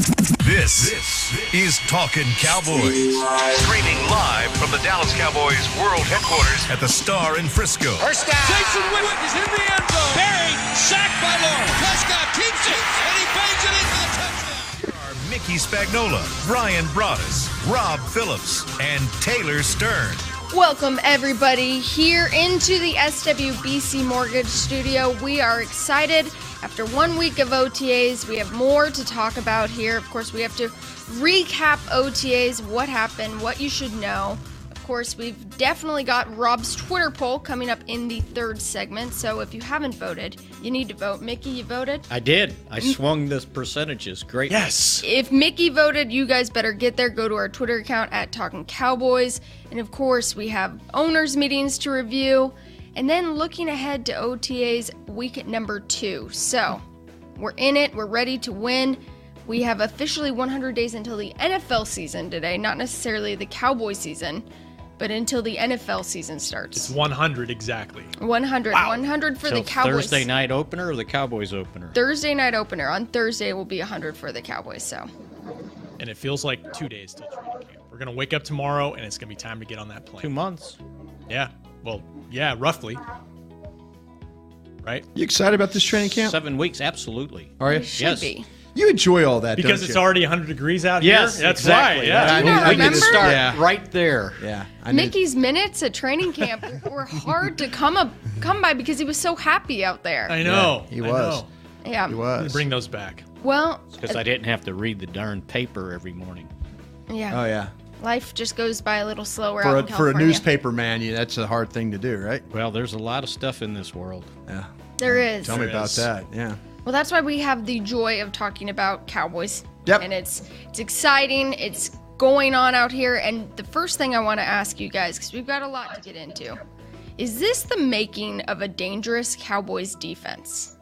This is Talking Cowboys. Streaming live from the Dallas Cowboys World Headquarters at the Star in Frisco. First down. Jason Witten is in the end zone. Barry, sacked by Lawrence. Prescott keeps it, and he bangs it into the touchdown. Here are Mickey Spagnola, Brian Broaddus, Rob Phillips, and Taylor Stern. Welcome, everybody, here into the SWBC Mortgage Studio. We are excited. After 1 week of OTAs, we have more to talk about here. Of course, we have to recap OTAs, what happened, what you should know. Of course, we've definitely got Rob's Twitter poll coming up in the third segment. So if you haven't voted, you need to vote. Mickey, you voted? I did. I swung the percentages. Great. Yes. If Mickey voted, you guys better get there. Go to our Twitter account at Talking Cowboys. And of course, we have owners' meetings to review. And then looking ahead to OTA's week number 2. So we're in it. We're ready to win. We have officially 100 days until the NFL season today. Not necessarily the Cowboy season, but until the NFL season starts. It's 100 exactly. 100. Wow. 100 for So the Cowboys. Thursday night opener or the Cowboys opener? Thursday night opener. On Thursday will be 100 for the Cowboys. So And it feels like 2 days till training camp. We're going to wake up tomorrow, and it's going to be time to get on that plane. 2 months. Yeah. Well, yeah, roughly. Right? You excited about this training camp? 7 weeks, absolutely. Are you? it should Yes. be. You enjoy all that, Because don't it's you? already 100 degrees out Yes, here? That's exactly. right, yeah. I Do you not I need to remember? Start Yeah. right there. Yeah. I need- Mickey's minutes at training camp were hard to come by because he was so happy out there. I know. Yeah, he I was. know. Yeah. He I'm was. gonna bring those back. Well, Because I didn't have to read the darn paper every morning. yeah. Oh, yeah. Life just goes by a little slower out For in a, for a California. newspaper man, that's a hard thing to do, right? Well, there's a lot of stuff in this world. Yeah. There is. Tell me There about is. that. Yeah. Well, that's why we have the joy of talking about Cowboys. Yep. And it's exciting. It's going on out here. And the first thing I want to ask you guys, because we've got a lot to get into, is this the making of a dangerous Cowboys defense?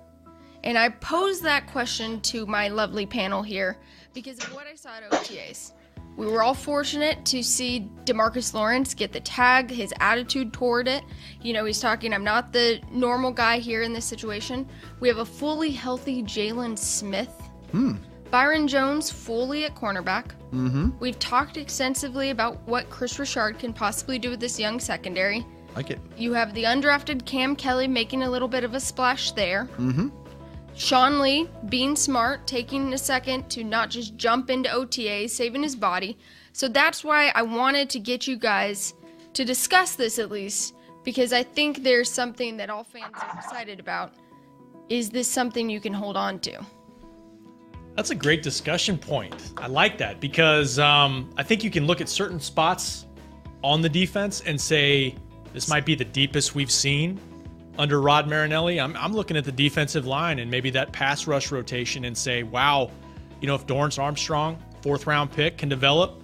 And I pose that question to my lovely panel here because of what I saw at OTAs. We were all fortunate to see DeMarcus Lawrence get the tag, his attitude toward it. You know, he's talking, I'm not the normal guy here in this situation. We have a fully healthy Jalen Smith. Byron Jones fully at cornerback. We've talked extensively about what Chris Richard can possibly do with this young secondary. Like it. You have the undrafted Cam Kelly making a little bit of a splash there. Sean Lee being smart, taking a second to not just jump into OTAs, saving his body. So that's why I wanted to get you guys to discuss this at least, because I think there's something that all fans are excited about. Is this something you can hold on to? That's a great discussion point. I like that because I think you can look at certain spots on the defense and say this might be the deepest we've seen under Rod Marinelli. I'm looking at the defensive line and maybe that pass rush rotation and say, wow, you know, if Dorrance Armstrong, 4th round pick, can develop,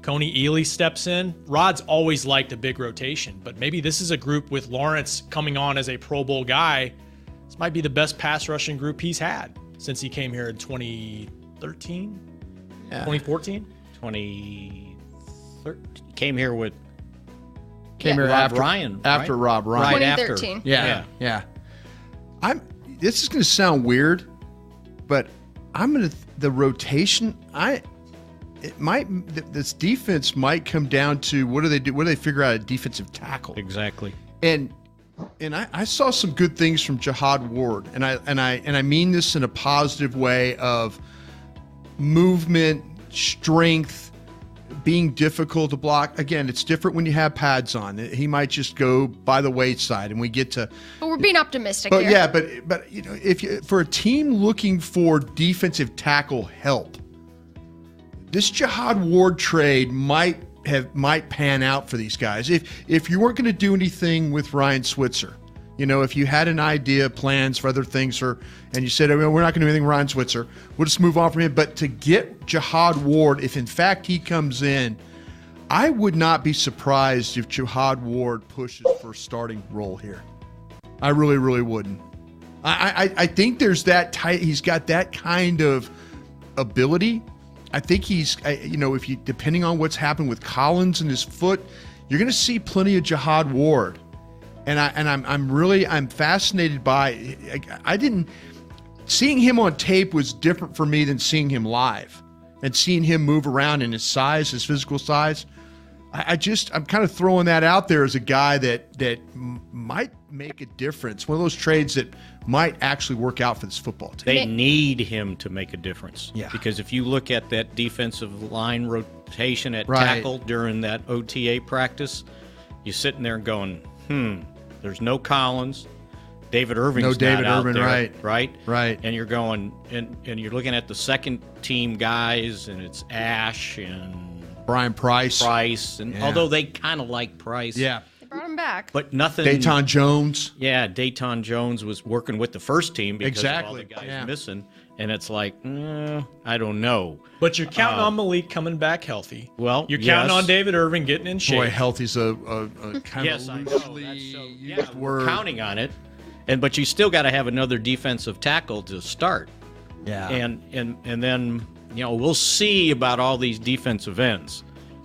Coney Ely steps in. Rod's always liked a big rotation, but maybe this is a group with Lawrence coming on as a Pro Bowl guy. This might be the best pass rushing group he's had since he came here in 2013, 2014. 2013. Came here with Came here Rob after Ryan. After right? Rob Ryan. Right after. 2013. Yeah. This is going to sound weird, but the rotation. This defense might come down to what do they do? What do they figure out a defensive tackle? Exactly. And I saw some good things from Jihad Ward, and I mean this in a positive way of movement, strength, being difficult to block. Again, it's different when you have pads on. He might just go by the wayside, and we get to. But we're being optimistic But here. yeah, but you know, for a team looking for defensive tackle help, this Jihad Ward trade might pan out for these guys. If you weren't going to do anything with Ryan Switzer, you know, if you had an idea, plans for other things, and you said, we're not going to do anything with Ryan Switzer, we'll just move on from him. But to get Jihad Ward, if in fact he comes in, I would not be surprised if Jihad Ward pushes for a starting role here. I really, really wouldn't. I think there's that tight. He's got that kind of ability. I think he's, if you depending on what's happened with Collins and his foot, you're going to see plenty of Jihad Ward, and I'm fascinated by. Seeing him on tape was different for me than seeing him live. and seeing him move around in his size, his physical size, I'm kind of throwing that out there as a guy that might make a difference. One of those trades that might actually work out for this football team. They need him to make a difference. Yeah. Because if you look at that defensive line rotation at Right. tackle during that OTA practice, you're sitting there going, there's no Collins. David Irving's No David not out Irvin, there, right. Right. And you're going, and you're looking at the second team guys, and it's Ash and Brian Price. and Yeah. although they kind of like Price. Yeah. They brought him back. But nothing. Dayton Jones. Yeah, Dayton Jones was working with the first team because of all the Exactly, guys yeah. missing. And it's like, I don't know. But you're counting on Malik coming back healthy. Well, you're counting yes. on David Irving getting in shape. Boy, healthy's a kind Yes, of I a know. loosely That's so, used we're word. counting on it. But you still got to have another defensive tackle to start. Yeah. And then, we'll see about all these defensive ends.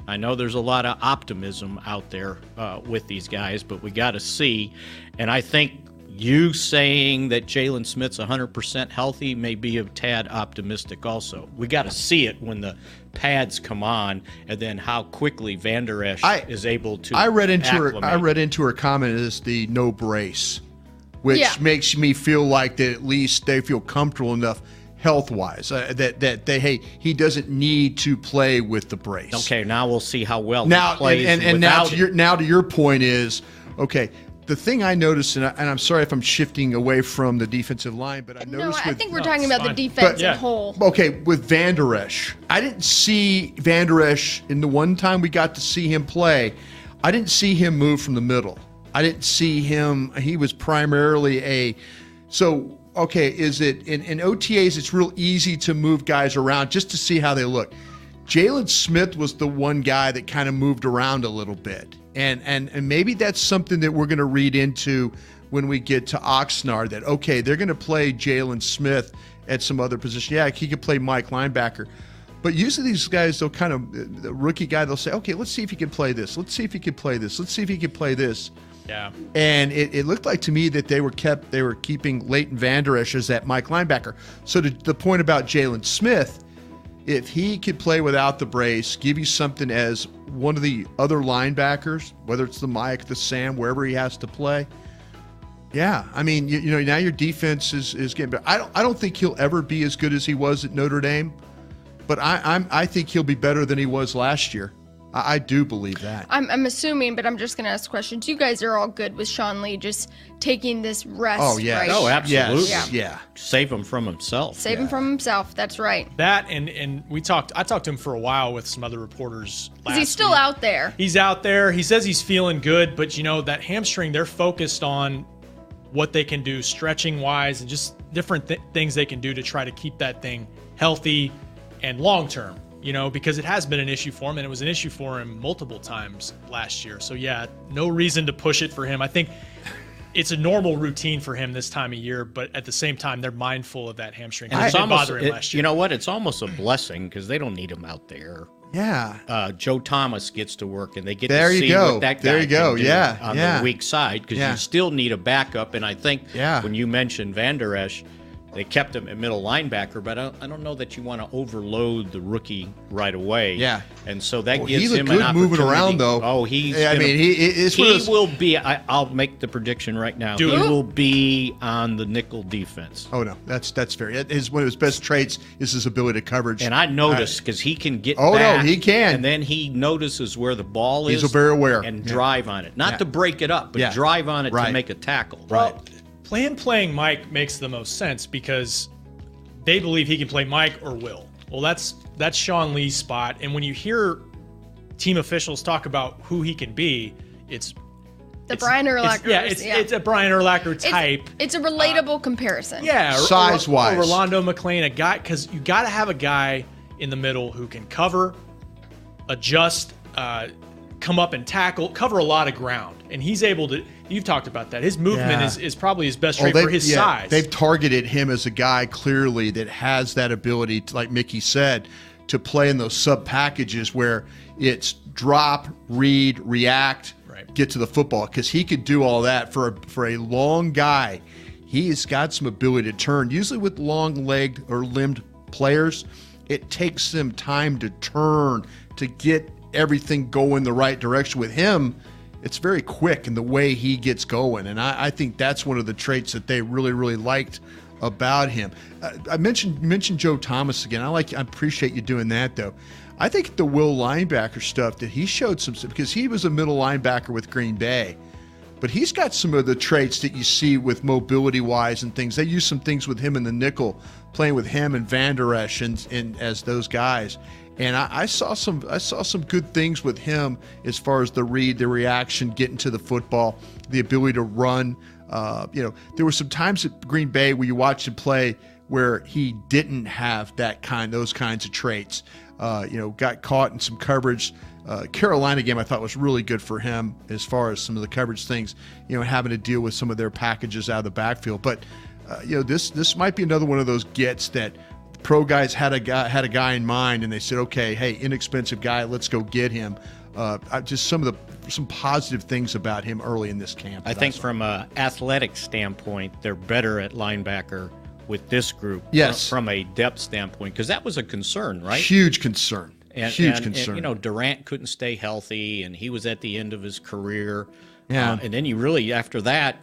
I know there's a lot of optimism out there with these guys, but we got to see. And I think you saying that Jalen Smith's 100% healthy may be a tad optimistic also. We got to see it when the pads come on, and then how quickly Van Der Esch is able to I read into acclimate. her comment as the no brace, which Yeah. makes me feel like that at least they feel comfortable enough health-wise that they he doesn't need to play with the brace. Okay, now we'll see how well Now he plays and now without to your point is okay. The thing I noticed, and I'm sorry if I'm shifting away from the defensive line, but I No, noticed I think we're no, talking it's about fine. the defense Yeah. in whole. Okay, with Van Der Esch, I didn't see Van Der Esch in the one time we got to see him play. I didn't see him move from the middle. I didn't see him. He was primarily okay, is it in OTAs? It's real easy to move guys around just to see how they look. Jalen Smith was the one guy that kind of moved around a little bit, and maybe that's something that we're going to read into when we get to Oxnard. That okay, they're going to play Jalen Smith at some other position. Yeah, he could play Mike linebacker, but usually these guys, they'll kind of the rookie guy, they'll say, okay, let's see if he can play this. Let's see if he can play this. Let's see if he can play this. Yeah. And it looked like to me that they were keeping Leighton Van Der Esch as that Mike linebacker. So to the point about Jalen Smith, if he could play without the brace, give you something as one of the other linebackers, whether it's the Mike, the Sam, wherever he has to play. Yeah, I mean, now your defense is getting better. I don't think he'll ever be as good as he was at Notre Dame, but I think he'll be better than he was last year. I do believe that. I'm assuming, but I'm just going to ask questions. You guys are all good with Sean Lee just taking this rest. Oh, yeah. Right? Oh, absolutely. Yes. Yeah. Save him from himself. Save him from himself. That's right. That and I talked to him for a while with some other reporters last Because he's still week. out there. He's out there. He says he's feeling good, but that hamstring, they're focused on what they can do stretching wise and just different things they can do to try to keep that thing healthy and long term. Because it has been an issue for him, and it was an issue for him multiple times last year. So, yeah, no reason to push it for him. I think it's a normal routine for him this time of year, but at the same time, they're mindful of that hamstring. And It it's did almost, bother him last year. you know what? It's almost a blessing because they don't need him out there. Yeah. Joe Thomas gets to work, and they get There to you see go. what that guy There you go. can do Yeah. on Yeah. the weak side because Yeah. you still need a backup. And I think when you mentioned Van Der Esch, they kept him at middle linebacker, but I don't know that you want to overload the rookie right away. Yeah. And so that Well, gives he looked him good an opportunity. moving around, though. Oh, he's. Yeah, I gonna- mean, it's one of he those- will be. I'll make the prediction right now. Do he it. will be on the nickel defense. Oh no, that's fair. One of his best traits is his ability to coverage. And I noticed because he can get Oh, no, back, he can. and then he notices where the ball is. He's very aware. and Yeah. drive on it, not Yeah. to break it up, but Yeah. drive on it to Right. make a tackle. Right. Playing Mike makes the most sense because they believe he can play Mike or Will. Well, that's Sean Lee's spot. And when you hear team officials talk about who he can be, it's Brian Urlacher. it's a Brian Urlacher type. It's a relatable comparison. Yeah, Size-wise. or Rolando McClain, a guy, because you got to have a guy in the middle who can cover, adjust, come up and tackle, cover a lot of ground, and he's able to. You've talked about that. His movement Yeah. is probably his best trait for his size. They've targeted him as a guy clearly that has that ability, to, like Mickey said, to play in those sub packages where it's drop, read, react, Right. get to the football. Because he could do all that for a long guy. He has got some ability to turn. Usually with long-legged or limbed players, it takes them time to turn, to get everything going the right direction. With him, it's very quick in the way he gets going, and I think that's one of the traits that they really, really liked about him. I mentioned Joe Thomas again. I appreciate you doing that, though. I think the Will linebacker stuff that he showed some, because he was a middle linebacker with Green Bay, but he's got some of the traits that you see with mobility-wise and things. They use some things with him in the nickel, playing with him and Van Der Esch and as those guys. And I saw some good things with him as far as the read, the reaction, getting to the football, the ability to run. There were some times at Green Bay where you watched him play where he didn't have those kinds of traits. Got caught in some coverage. Carolina game I thought was really good for him as far as some of the coverage things, having to deal with some of their packages out of the backfield. But this might be another one of those gets that pro guys had a guy in mind, and they said, okay, hey, inexpensive guy, let's go get him. Just some positive things about him early in this camp. I think from an athletic standpoint, they're better at linebacker with this group. Yes. From a depth standpoint, because that was a concern, right? Huge concern. Huge concern. And, Durant couldn't stay healthy, and he was at the end of his career. Yeah. And then you really, after that,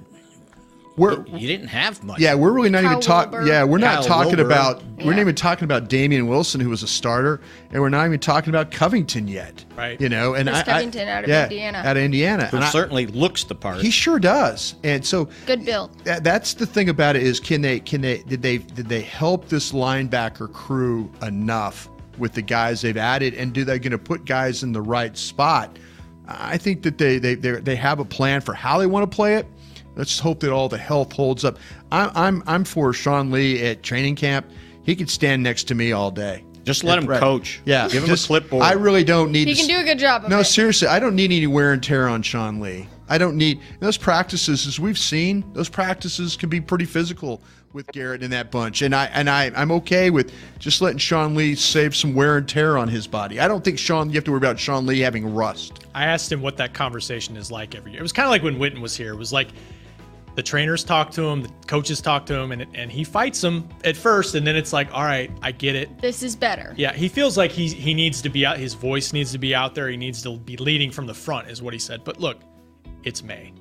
you didn't have much. Yeah, we're really not even talking. Yeah, we're not talking Wilbur. about. We're not even talking about Damian Wilson, who was a starter, and we're not even talking about Covington yet. Right. And Covington out of Indiana. Out of Indiana, Who certainly looks the part. He sure does. And so good build. That's the thing about it is, did they help this linebacker crew enough with the guys they've added, and do they going to put guys in the right spot? I think that they have a plan for how they want to play it. Let's hope that all the health holds up. I'm for Sean Lee at training camp. He could stand next to me all day. Just let him coach. Yeah, give him a clipboard. I really don't need. He can do a good job of it. No, seriously, I don't need any wear and tear on Sean Lee. I don't need those practices. As we've seen, those practices can be pretty physical with Garrett and that bunch. And I'm okay with just letting Sean Lee save some wear and tear on his body. I don't think you have to worry about Sean Lee having rust. I asked him what that conversation is like every year. It was kind of like when Witten was here. It was like the trainers talk to him, the coaches talk to him, and he fights them at first, and then it's like, all right, I get it. This is better. Yeah, he feels like he needs to be out. His voice needs to be out there. He needs to be leading from the front, is what he said. But look, it's May.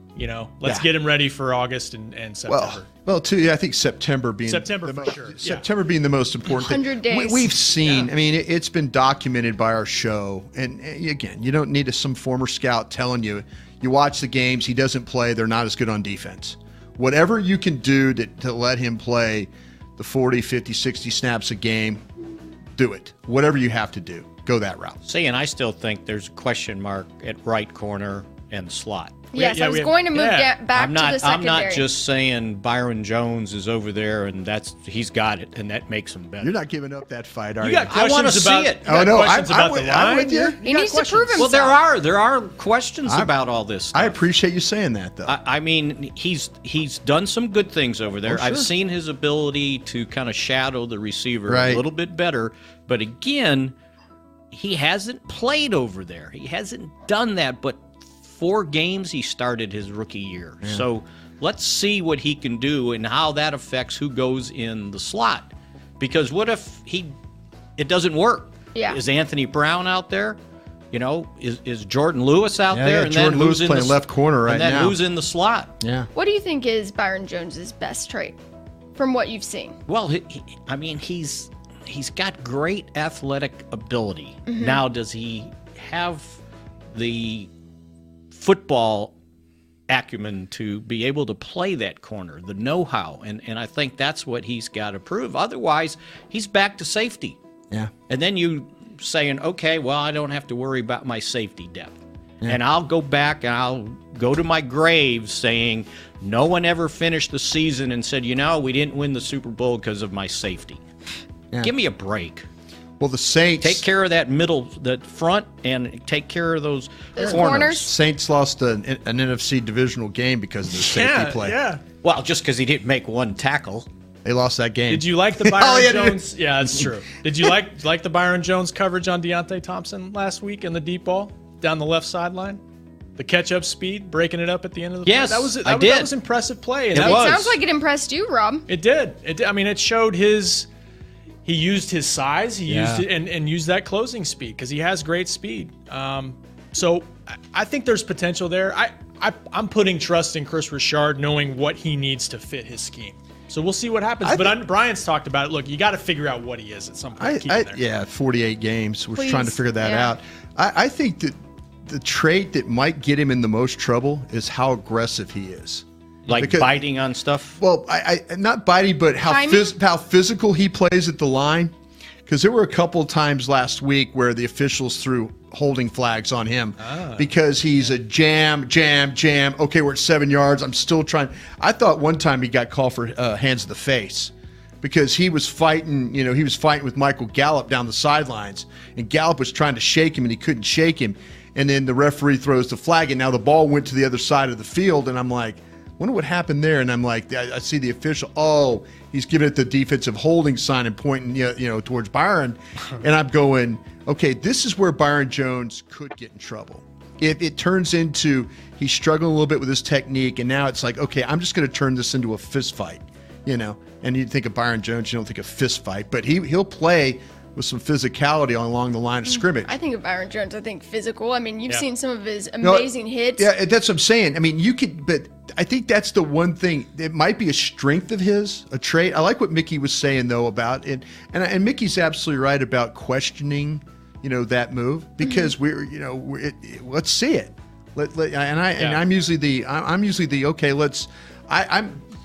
Let's get him ready for August and September. Well, too. Yeah, I think September being for sure. September being the most important. 100 thing. days. We've seen. Yeah. I mean, it's been documented by our show, and again, you don't need some former scout telling you. You watch the games. He doesn't play. They're not as good on defense. Whatever you can do to let him play the 40, 50, 60 snaps a game, do it. Whatever you have to do, go that route. See, and I still think there's a question mark at right corner and slot. Yes, I was going to move back to the secondary. I'm not just saying Byron Jones is over there and he's got it, and that makes him better. You're not giving up that fight, are you? You got questions I want to see it. Oh no, I'm with you. He needs to prove himself. Well, there are questions about all this stuff. I appreciate you saying that, though. I mean, he's done some good things over there. Oh, sure. I've seen his ability to kind of shadow the receiver a little bit better, but again, he hasn't played over there. He hasn't done that, but 4 games he started his rookie year. Yeah. So let's see what he can do and how that affects who goes in the slot. Because what if it doesn't work? Yeah. Is Anthony Brown out there? Is Jordan Lewis out there? Yeah, and Jordan then Lewis playing left corner right now. And then who's in the slot? Yeah. What do you think is Byron Jones's best trait from what you've seen? Well, he's got great athletic ability. Mm-hmm. Now, does he have the football acumen to be able to play that corner, the know-how, and I think that's what he's got to prove. Otherwise, he's back to safety. Yeah. And then you saying, okay, well, I don't have to worry about my safety depth. Yeah. And I'll go back and I'll go to my grave saying no one ever finished the season and said, we didn't win the Super Bowl because of my safety. Yeah. Give me a break. Well, the Saints take care of that the front, and take care of those corners. Saints lost an NFC divisional game because of the safety play. Yeah. Well, just because he didn't make one tackle, they lost that game. Did you like the Byron Jones? Yeah, that's true. Did you like the Byron Jones coverage on Deontay Thompson last week in the deep ball down the left sideline? The catch-up speed, breaking it up at the end of the play. Yes, that was impressive play. And it sounds like it impressed you, Rob. It did. I mean, it showed his he used his size. He Yeah. used it and used that closing speed because he has great speed. So I think there's potential there. I'm putting trust in Chris Richard, knowing what he needs to fit his scheme. So we'll see what happens. Brian's talked about it. Look, you got to figure out what he is at some point. Keep him there. Yeah, 48 games. We're Please. trying to figure that out. I think that the trait that might get him in the most trouble is how aggressive he is. Like biting on stuff? Well, I not biting, but how physical he plays at the line. Because there were a couple of times last week where the officials threw holding flags on him because he's a jam. Okay, we're at 7 yards. I'm still trying. I thought one time he got called for hands to the face because he was fighting. He was fighting with Michael Gallup down the sidelines, and Gallup was trying to shake him, and he couldn't shake him. And then the referee throws the flag, and now the ball went to the other side of the field, and I'm like, wonder what happened there. And I'm like, I see the official. Oh, he's giving it the defensive holding sign and pointing, towards Byron. And I'm going, okay, this is where Byron Jones could get in trouble. If it turns into he's struggling a little bit with his technique, and now it's like, okay, I'm just going to turn this into a fist fight, And you think of Byron Jones, you don't think of fist fight, but he'll play with some physicality along the line of scrimmage. I think of Byron Jones, I think physical. I mean, you've seen some of his amazing hits. Yeah, that's what I'm saying. I mean, you could, but I think that's the one thing. It might be a strength of his, a trait. I like what Mickey was saying, though, about it. And Mickey's absolutely right about questioning, that move because let's see it. I'm usually the okay.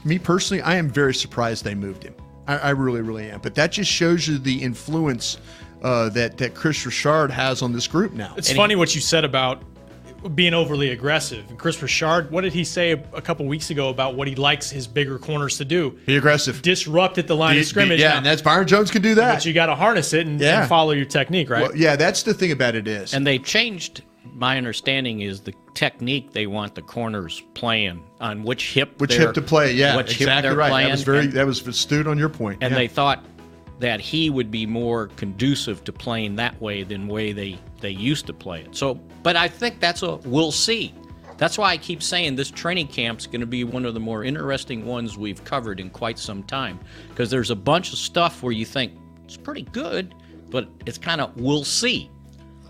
Me personally, I am very surprised they moved him. I really, really am. But that just shows you the influence that Chris Richard has on this group now. It's funny what you said about being overly aggressive. And Chris Richard, what did he say a couple weeks ago about what he likes his bigger corners to do? Be aggressive. Disrupt at the line of scrimmage. Yeah, and that's Byron Jones can do that. But you got to harness it and follow your technique, right? Well, yeah, that's the thing about it is. And they changed, my understanding is the technique they want the corners playing on which hip to play. Yeah, which exactly hip they're right. Playing. That was astute on your point. And they thought that he would be more conducive to playing that way than way they used to play it. So, but I think we'll see. That's why I keep saying this training camp's going to be one of the more interesting ones we've covered in quite some time because there's a bunch of stuff where you think it's pretty good, but it's kind of we'll see.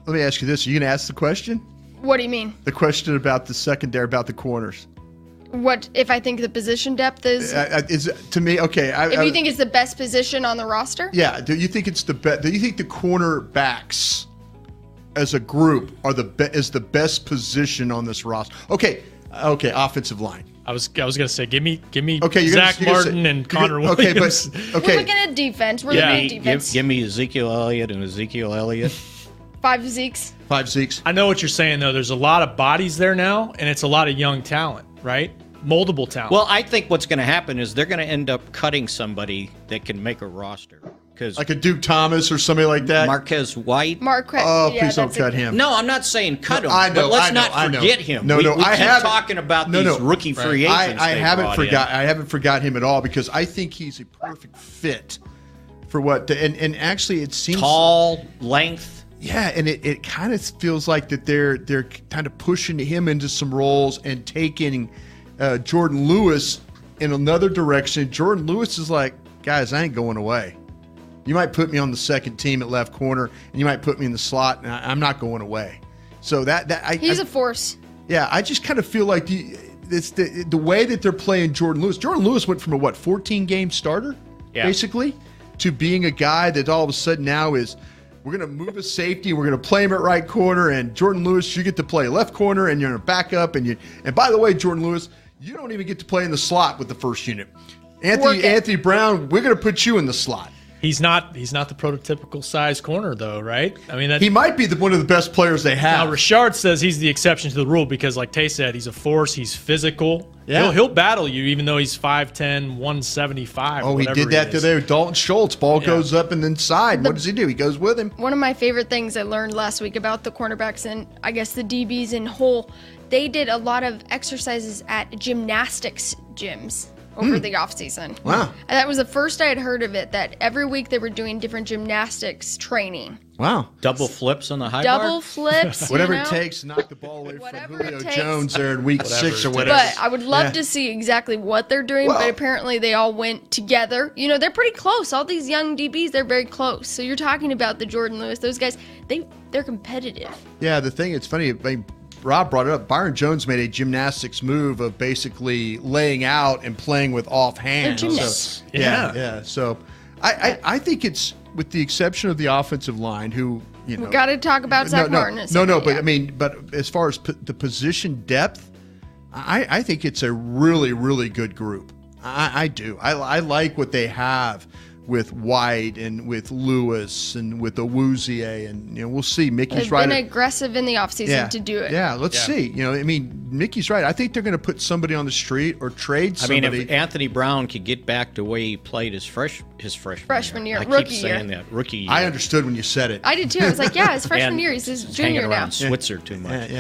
Let me ask you this. Are you going to ask the question? What do you mean? The question about the secondary, about the corners. What if I think the position depth is to me, okay. If you think it's the best position on the roster? Yeah. Do you think it's the best? Do you think the cornerbacks as a group is the best position on this roster? Okay. Offensive line. I was gonna say, give me Zach Martin and Connor Williams. We're looking at defense. We're looking at defense. Give me Ezekiel Elliott and Ezekiel Elliott. 5 Zekes. 5 Zekes. I know what you're saying though. There's a lot of bodies there now, and it's a lot of young talent, right? Moldable talent. Well, I think what's going to happen is they're going to end up cutting somebody that can make a roster. Like a Duke Thomas or somebody like that. Marquez White. Please don't cut him. No, I'm not saying cut him. I know, but let's I know, not forget him. No, we I keep haven't talking about these rookie free agents. I haven't forgot him at all because I think he's a perfect fit for what. And actually, it seems tall, length. Yeah, and it kind of feels like that they're kind of pushing him into some roles and taking Jordan Lewis in another direction. Jordan Lewis is like, guys, I ain't going away. You might put me on the second team at left corner, and you might put me in the slot, and I'm not going away. So he's a force. Yeah, I just kind of feel like it's the way that they're playing Jordan Lewis. Jordan Lewis went from a 14-game starter, basically, to being a guy that all of a sudden now is, we're going to move a safety, we're going to play him at right corner, and Jordan Lewis, you get to play left corner, and you're going to back up, and by the way, Jordan Lewis, you don't even get to play in the slot with the first unit. Anthony Brown, we're going to put you in the slot. He's not the prototypical size corner, though, right? I mean, he might be one of the best players they have. Now, Richard says he's the exception to the rule because, like Tay said, he's a force. He's physical. Yeah. He'll battle you, even though he's 5'10", 175. Oh, he did that today with Dalton Schultz. Ball goes up and then side. What does he do? He goes with him. One of my favorite things I learned last week about the cornerbacks and I guess the DBs in whole, they did a lot of exercises at gymnastics gyms. over the offseason. Wow. And that was the first I had heard of it, that every week they were doing different gymnastics training. Wow. Double flips on the high Double bar? flips, Whatever you know? it takes to knock the ball away from Whatever Julio it takes. Jones there in week 6 or whatever. But I would love to see exactly what they're doing, but apparently they all went together. You know, they're pretty close. All these young DBs, they're very close. So you're talking about the Jordan Lewis, those guys, they're competitive. Yeah, the thing, it's funny, I mean, Rob brought it up. Byron Jones made a gymnastics move of basically laying out and playing with off hands. They're gymnasts. Yeah. So I think it's, with the exception of the offensive line, who, you know. We got to talk about Zach Martin. But I mean, but as far as the position depth, I think it's a really, really good group. I do. I like what they have with White and with Lewis and with Awuzie, and we'll see. Mickey's right. They've been aggressive in the offseason to do it. Yeah, let's see. I mean, Mickey's right. I think they're going to put somebody on the street or trade somebody. I mean, if Anthony Brown could get back to the way he played his freshman year. Rookie keep saying year. That rookie year. I understood when you said it. I did too. I was like, yeah, his freshman year. He's his hanging junior around now. Switzer too much.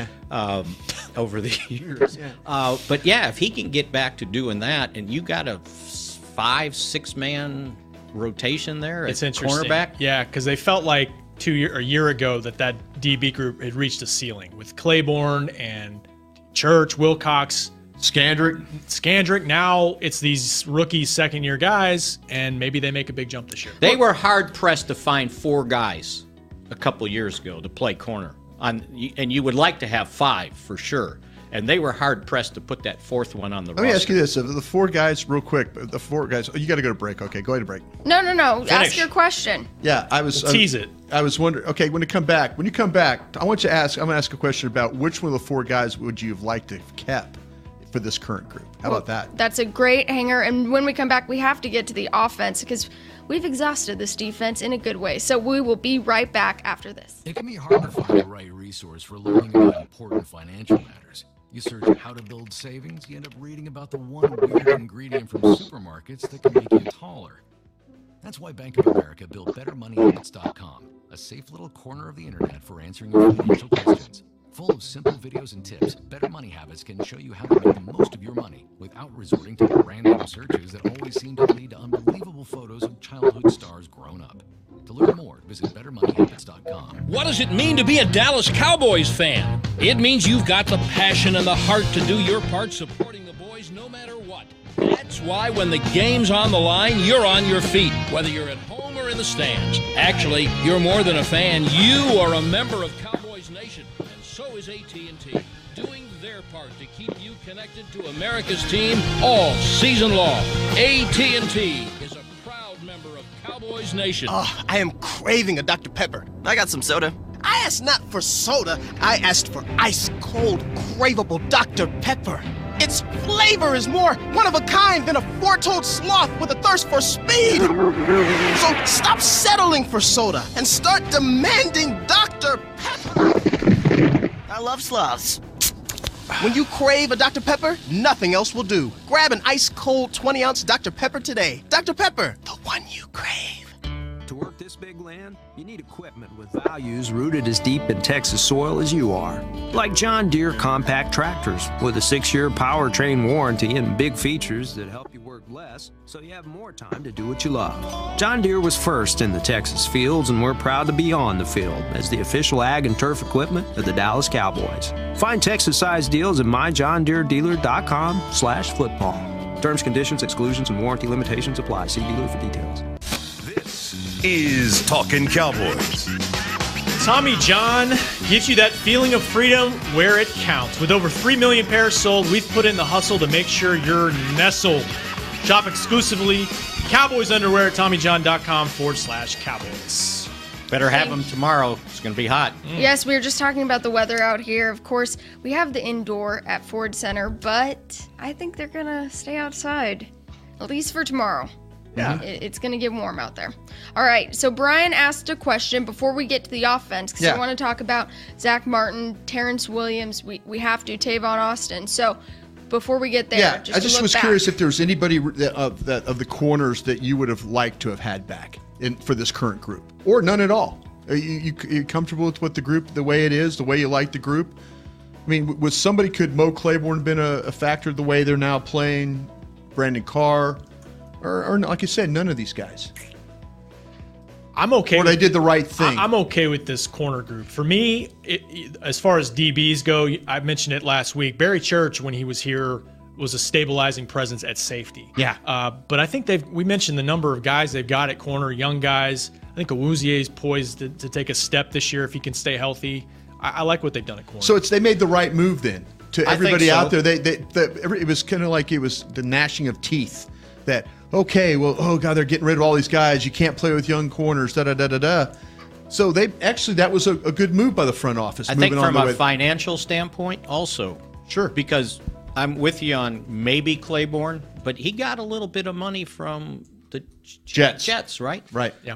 Over the years. Yeah. But yeah, if he can get back to doing that, and you got a 5-6 man rotation there It's at interesting. cornerback. Yeah, because they felt like a year ago that DB group had reached a ceiling with Claiborne and Church, Wilcox, Scandrick. Now it's these rookie second-year guys, and maybe they make a big jump this year. They were hard-pressed to find 4 guys a couple years ago to play corner. And you would like to have 5 for sure. And they were hard-pressed to put that 4th one on the roster. Let me ask you this. Of the 4 guys, real quick, the 4 guys, you got to go to break. Okay, go ahead to break. No. Finish. Ask your question. Yeah, Tease it. I was wondering, okay, when you come back, I want you to ask, I'm going to ask a question about which one of the 4 guys would you have liked to have kept for this current group? How about that? That's a great hanger. And when we come back, we have to get to the offense because we've exhausted this defense in a good way. So we will be right back after this. It can be hard to find the right resource for learning about important financial matters. You search how to build savings, you end up reading about the one weird ingredient from supermarkets that can make you taller. That's why Bank of America built BetterMoneyHabits.com, a safe little corner of the internet for answering your financial questions. Full of simple videos and tips, Better Money Habits can show you how to make the most of your money without resorting to random searches that always seem to lead to unbelievable photos of childhood stars grown up. To learn more, visit BetterMoneyHabits.com. What does it mean to be a Dallas Cowboys fan? It means you've got the passion and the heart to do your part supporting the boys no matter what. That's why when the game's on the line, you're on your feet, whether you're at home or in the stands. Actually, you're more than a fan. You are a member of Cowboys Nation, and so is AT&T, doing their part to keep you connected to America's team all season long. AT&T is a proud member of Cowboys Nation. Oh, I am craving a Dr. Pepper. I got some soda. I asked not for soda. I asked for ice-cold, craveable Dr. Pepper. Its flavor is more one-of-a-kind than a four-toed sloth with a thirst for speed. So stop settling for soda and start demanding Dr. Pepper. I love sloths. When you crave a Dr. Pepper, nothing else will do. Grab an ice-cold 20-ounce Dr. Pepper today. Dr. Pepper, the one you crave. To work this big land, you need equipment with values rooted as deep in Texas soil as you are. Like John Deere compact tractors with a 6-year powertrain warranty and big features that help you work less so you have more time to do what you love. John Deere was first in the Texas fields, and we're proud to be on the field as the official ag and turf equipment of the Dallas Cowboys. Find Texas-sized deals at myjohndeeredealer.com/football. Terms, conditions, exclusions, and warranty limitations apply. See dealer for details. Is Talking Cowboys. Tommy John gives you that feeling of freedom where it counts. With over 3 million pairs sold, we've put in the hustle to make sure you're nestled. Shop exclusively Cowboys underwear at TommyJohn.com/Cowboys. Better have them tomorrow. It's going to be hot. Yes, we were just talking about the weather out here. Of course, we have the indoor at Ford Center, but I think they're going to stay outside, at least for tomorrow. Yeah. It's going to get warm out there. All right, so Brian asked a question before we get to the offense, because I want to talk about Zach Martin, Terrence Williams. We have to, Tavon Austin. So before we get there, I just was curious if there was anybody of the corners that you would have liked to have had back for this current group, or none at all. Are you comfortable with what the way it is, the way you like the group? I mean, could Mo Claiborne been a factor the way they're now playing? Brandon Carr, or like you said, none of these guys. I'm okay. Or they did the right thing. I'm okay with this corner group. For me, as far as DBs go, I mentioned it last week. Barry Church, when he was here, was a stabilizing presence at safety. Yeah. But I think we mentioned the number of guys they've got at corner, young guys. I think Awuzie is poised to take a step this year if he can stay healthy. I like what they've done at corner. So they made the right move then to everybody so. out there. It was kind of like it was the gnashing of teeth. That okay, well, oh god, they're getting rid of all these guys. You can't play with young corners. Da da da da da. So that was a good move by the front office. I think from a financial standpoint, also. Sure. Because I'm with you on maybe Claiborne, but he got a little bit of money from the Jets, right? Right. Yeah.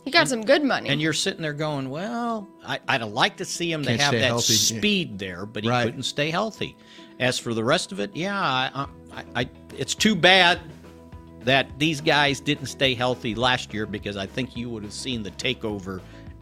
He got some good money. And you're sitting there going, well, I'd like to see him to have that healthy. speed there, but he couldn't stay healthy. As for the rest of it, it's too bad that these guys didn't stay healthy last year, because I think you would have seen the takeover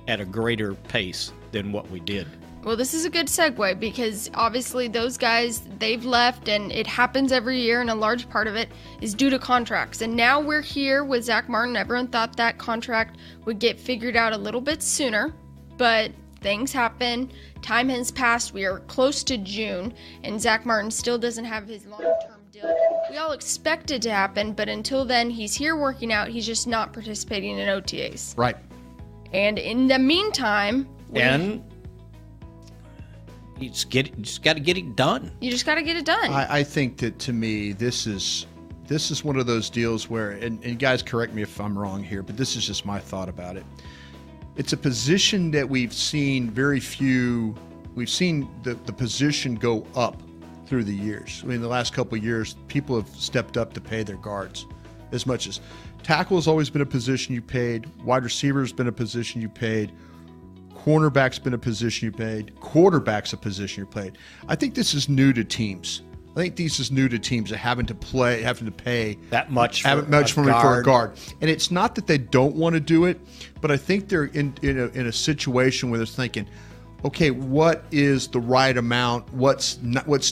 at a greater pace than what we did. Well, this is a good segue, because obviously those guys, they've left, and it happens every year, and a large part of it is due to contracts. And now we're here with Zach Martin. Everyone thought that contract would get figured out a little bit sooner, but things happen. Time has passed. We are close to June, and Zach Martin still doesn't have his long-term deal. We all expect it to happen, but until then, he's here working out. He's just not participating in OTAs. Right. And in the meantime... You just got to get it done. You just got to get it done. I think that, to me, this is one of those deals where, and guys, correct me if I'm wrong here, but this is just my thought about it. It's a position that we've seen we've seen the position go up through the years. I mean, the last couple of years, people have stepped up to pay their guards as much as tackle has always been a position you paid, wide receiver has been a position you paid, cornerback's been a position you paid, quarterback's a position you paid. I think this is new to teams. I think this is new to teams that having to pay that much for a guard. And it's not that they don't want to do it, but I think they're in a situation where they're thinking, okay, what is the right amount? What's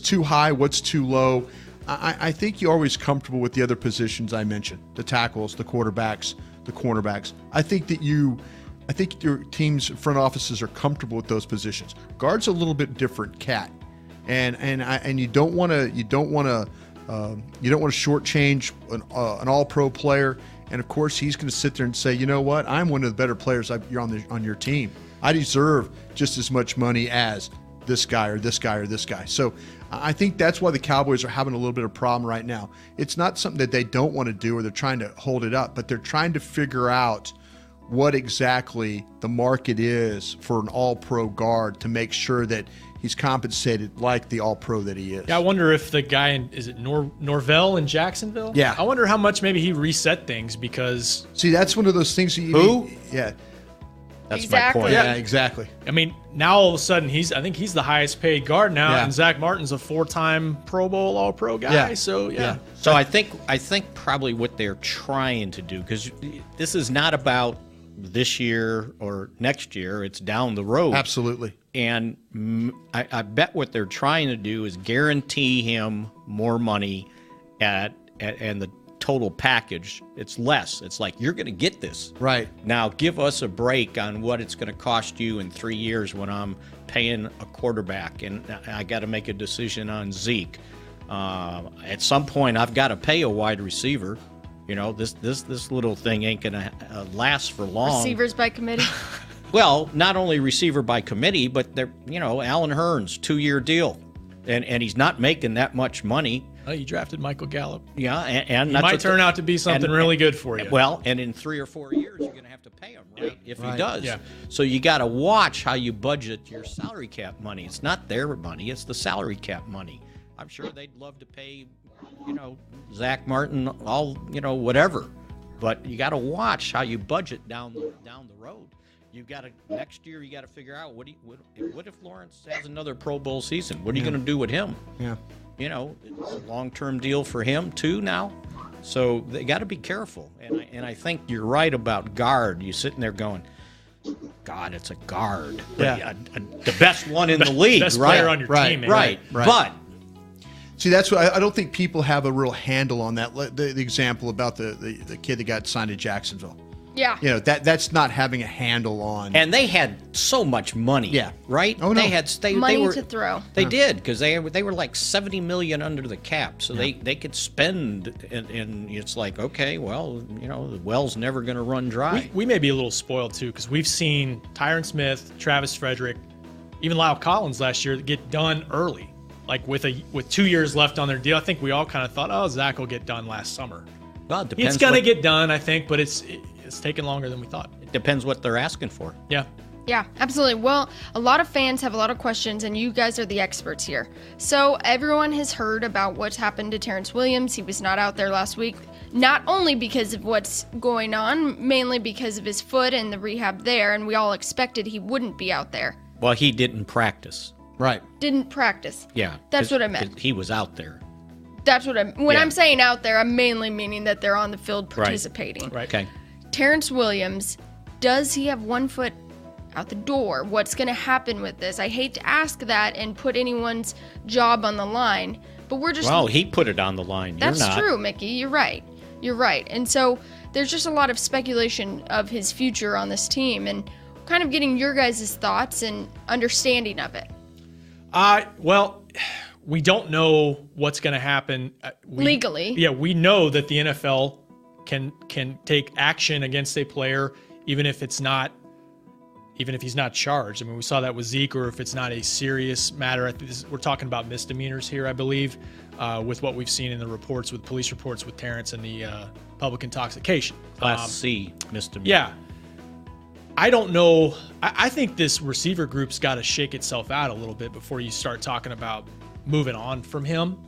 too high? What's too low? I think you're always comfortable with the other positions I mentioned: the tackles, the quarterbacks, the cornerbacks. I think your team's front offices are comfortable with those positions. Guard's a little bit different cat. And you don't want to shortchange an all-pro player. And of course, he's going to sit there and say, you know what? I'm one of the better players you're on your team. I deserve just as much money as this guy or this guy or this guy. So I think that's why the Cowboys are having a little bit of a problem right now. It's not something that they don't want to do or they're trying to hold it up, but they're trying to figure out what exactly the market is for an all-pro guard to make sure that he's compensated like the all-pro that he is. Yeah, I wonder if the guy is it Norvell in Jacksonville? Yeah. I wonder how much maybe he reset things, because... See, that's one of those things that you Who? need. Yeah. That's Exactly. my point. Yeah, exactly. I mean, now all of a sudden I think he's the highest paid guard now, Yeah. and Zach Martin's a 4-time Pro Bowl All-Pro guy. Yeah. So yeah. So I think probably what they're trying to do, because this is not about this year or next year, it's down the road. Absolutely. And I bet what they're trying to do is guarantee him more money and the total package, it's less. It's like, you're going to get this. Right. Now, give us a break on what it's going to cost you in 3 years when I'm paying a quarterback and I got to make a decision on Zeke. At some point, I've got to pay a wide receiver. You know, this little thing ain't going to last for long. Receivers by committee. Well, not only receiver by committee, but they're, Alan Hearns, 2-year deal. And he's not making that much money. Oh, you drafted Michael Gallup. Yeah, and He that's might what turn out to be something really good for you. Well, and in 3 or 4 years, you're going to have to pay him, right? If he does. Yeah. So you got to watch how you budget your salary cap money. It's not their money; it's the salary cap money. I'm sure they'd love to pay, Zach Martin all, whatever, but you got to watch how you budget down the road. You got to next year. You got to figure out what if Lawrence has another Pro Bowl season? What are you going to do with him? Yeah. It's a long-term deal for him too now, so they got to be careful. And I think you're right about guard. You're sitting there going, God, it's a guard. Yeah. The best one in the league, Best right? player on your team, man. Right. But See, that's what I don't think people have a real handle on that. The example about the kid that got signed to Jacksonville. Yeah. You know, that's not having a handle on. And they had so much money. Yeah. Right? Oh, no. Money were, to throw. They did, because they were like $70 million under the cap, so they could spend, and it's like, okay, well, the well's never going to run dry. We may be a little spoiled too, because we've seen Tyron Smith, Travis Frederick, even Lyle Collins last year get done early, like with 2 years left on their deal. I think we all kind of thought, oh, Zach will get done last summer. Well, it depends. It's going to get done, I think, but it's taking longer than we thought. It depends what they're asking for. Yeah. Yeah, absolutely. Well, a lot of fans have a lot of questions, and you guys are the experts here. So everyone has heard about what's happened to Terrence Williams. He was not out there last week, not only because of what's going on, mainly because of his foot and the rehab there, and we all expected he wouldn't be out there. Well, he didn't practice. Right. Didn't practice. Yeah. That's what I meant. He was out there. That's what when I'm saying out there, I'm mainly meaning that they're on the field participating. Right. Okay. Terrence Williams, does he have one foot out the door? What's going to happen with this? I hate to ask that and put anyone's job on the line, but we're just... Well, he put it on the line. That's You're not. true, Mickey. You're right. You're right. And so there's just a lot of speculation of his future on this team, and kind of getting your guys' thoughts and understanding of it. Well, we don't know what's going to happen Legally. Yeah, we know that the NFL can take action against a player even if he's not charged. I mean, we saw that with Zeke, or if it's not a serious matter. We're talking about misdemeanors here, I believe, with what we've seen in the reports, with police reports with Terrence and the public intoxication. Class C misdemeanor. Yeah. I don't know. I think this receiver group's got to shake itself out a little bit before you start talking about moving on from him.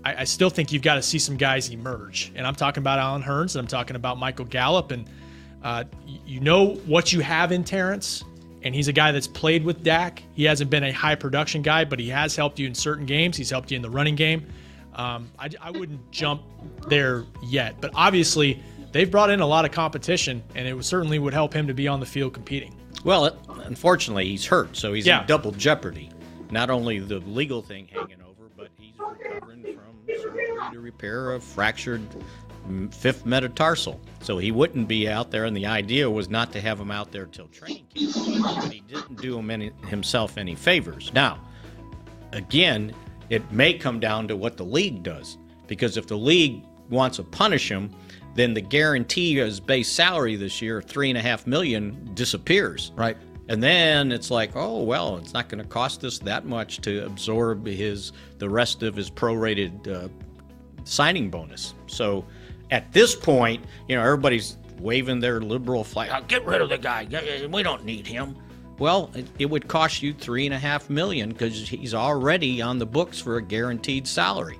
I still think you've got to see some guys emerge. And I'm talking about Allen Hurns, and I'm talking about Michael Gallup. And you know what you have in Terrence, and he's a guy that's played with Dak. He hasn't been a high production guy, but he has helped you in certain games. He's helped you in the running game. I wouldn't jump there yet. But obviously, they've brought in a lot of competition, and it certainly would help him to be on the field competing. Well, unfortunately, he's hurt, so he's in double jeopardy. Not only the legal thing hanging over, but he's recovering from surgery to repair a fractured fifth metatarsal. So he wouldn't be out there, and the idea was not to have him out there till training camp. But he didn't do himself any favors. Now, again, it may come down to what the league does, because if the league wants to punish him, then the guarantee of his base salary this year, $3.5 million, disappears. Right. And then it's like, oh, well, it's not going to cost us that much to absorb the rest of his prorated signing bonus. So at this point, everybody's waving their liberal flag. Oh, get rid of the guy. We don't need him. Well, it would cost you $3.5 million because he's already on the books for a guaranteed salary.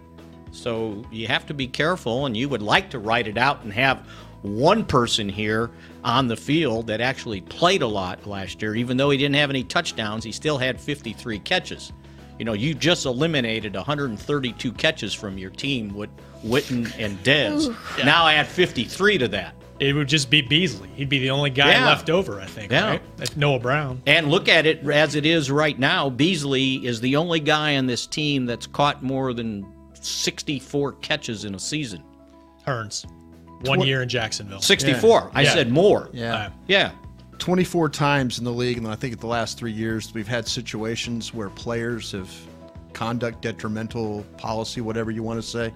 So you have to be careful, and you would like to write it out and have one person here on the field that actually played a lot last year. Even though he didn't have any touchdowns, he still had 53 catches. You just eliminated 132 catches from your team with Witten and Dez. Yeah. Now add 53 to that. It would just be Beasley. He'd be the only guy left over, I think, right? That's Noah Brown. And look at it as it is right now. Beasley is the only guy on this team that's caught more than 64 catches in a season. Hurns. 1 year in Jacksonville. 64. Yeah. I said more. Yeah. Yeah. 24 times in the league, and I think in the last 3 years, we've had situations where players have conduct detrimental policy, whatever you want to say.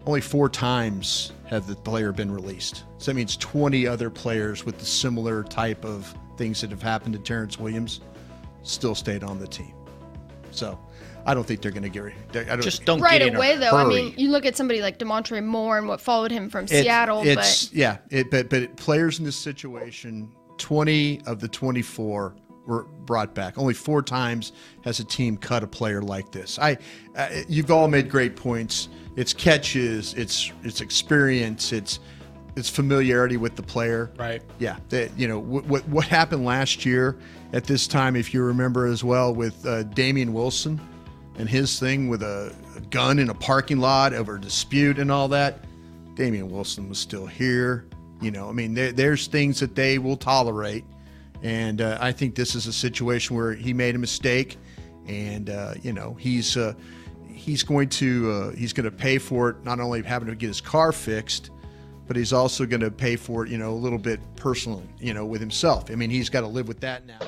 Only 4 times have the player been released. So that means 20 other players with the similar type of things that have happened to Terrence Williams still stayed on the team. So I don't think they're going to get rid. Just don't right get in away, a though. hurry. I mean, you look at somebody like DeMontre Moore and what followed him from Seattle. But players in this situation, 20 of the 24 were brought back. Only 4 times has a team cut a player like this. You've all made great points. It's catches, it's experience, it's familiarity with the player. Right. Yeah. What happened last year at this time, if you remember as well, with Damian Wilson and his thing with a gun in a parking lot over a dispute and all that. Damian Wilson was still here. There's things that they will tolerate. And I think this is a situation where he made a mistake, and he's going to pay for it, not only having to get his car fixed, but he's also going to pay for it, a little bit personally, with himself. I mean, he's got to live with that now.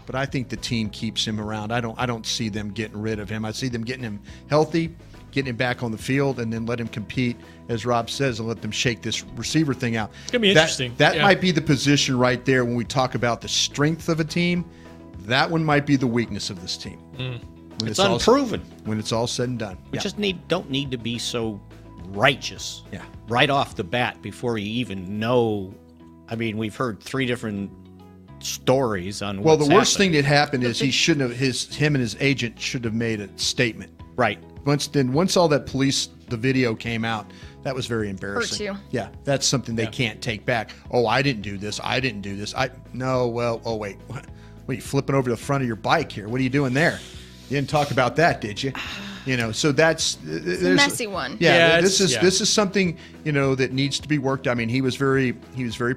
But I think the team keeps him around. I don't see them getting rid of him. I see them getting him healthy, getting him back on the field, and then let him compete, as Rob says, and let them shake this receiver thing out. It's going to be interesting. That might be the position right there when we talk about the strength of a team. That one might be the weakness of this team. It's unproven. When it's all said and done. We just don't need to be so righteous right off the bat before you even know. I mean, we've heard 3 different stories on the worst thing that happened is him and his agent should have made a statement. Right. Once all that the video came out, that was very embarrassing. Hurt you. Yeah, that's something they can't take back. Oh, I didn't do this. Wait. What are you flipping over the front of your bike here? What are you doing there? You didn't talk about that, did you? So that's it's a messy one. Yeah, this is something that needs to be worked. I mean, he was very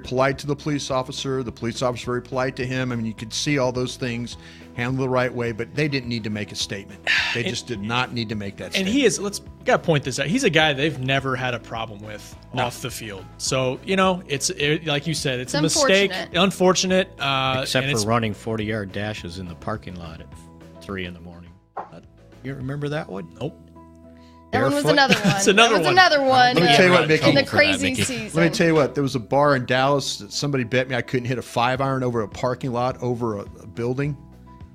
polite to the police officer. The police officer very polite to him. I mean, you could see all those things handled the right way, but they didn't need to make a statement. They just did not need to make that statement. And he is. Got to point this out. He's a guy they've never had a problem with off the field. So it's like you said, it's a mistake, unfortunate. Except for running 40-yard dashes in the parking lot at 3 a.m. You remember that one? Nope. That one was another one. That's another one. Let me tell you what, Mickey. In the crazy season. Let me tell you what. There was a bar in Dallas that somebody bet me I couldn't hit a 5-iron over a parking lot over a building,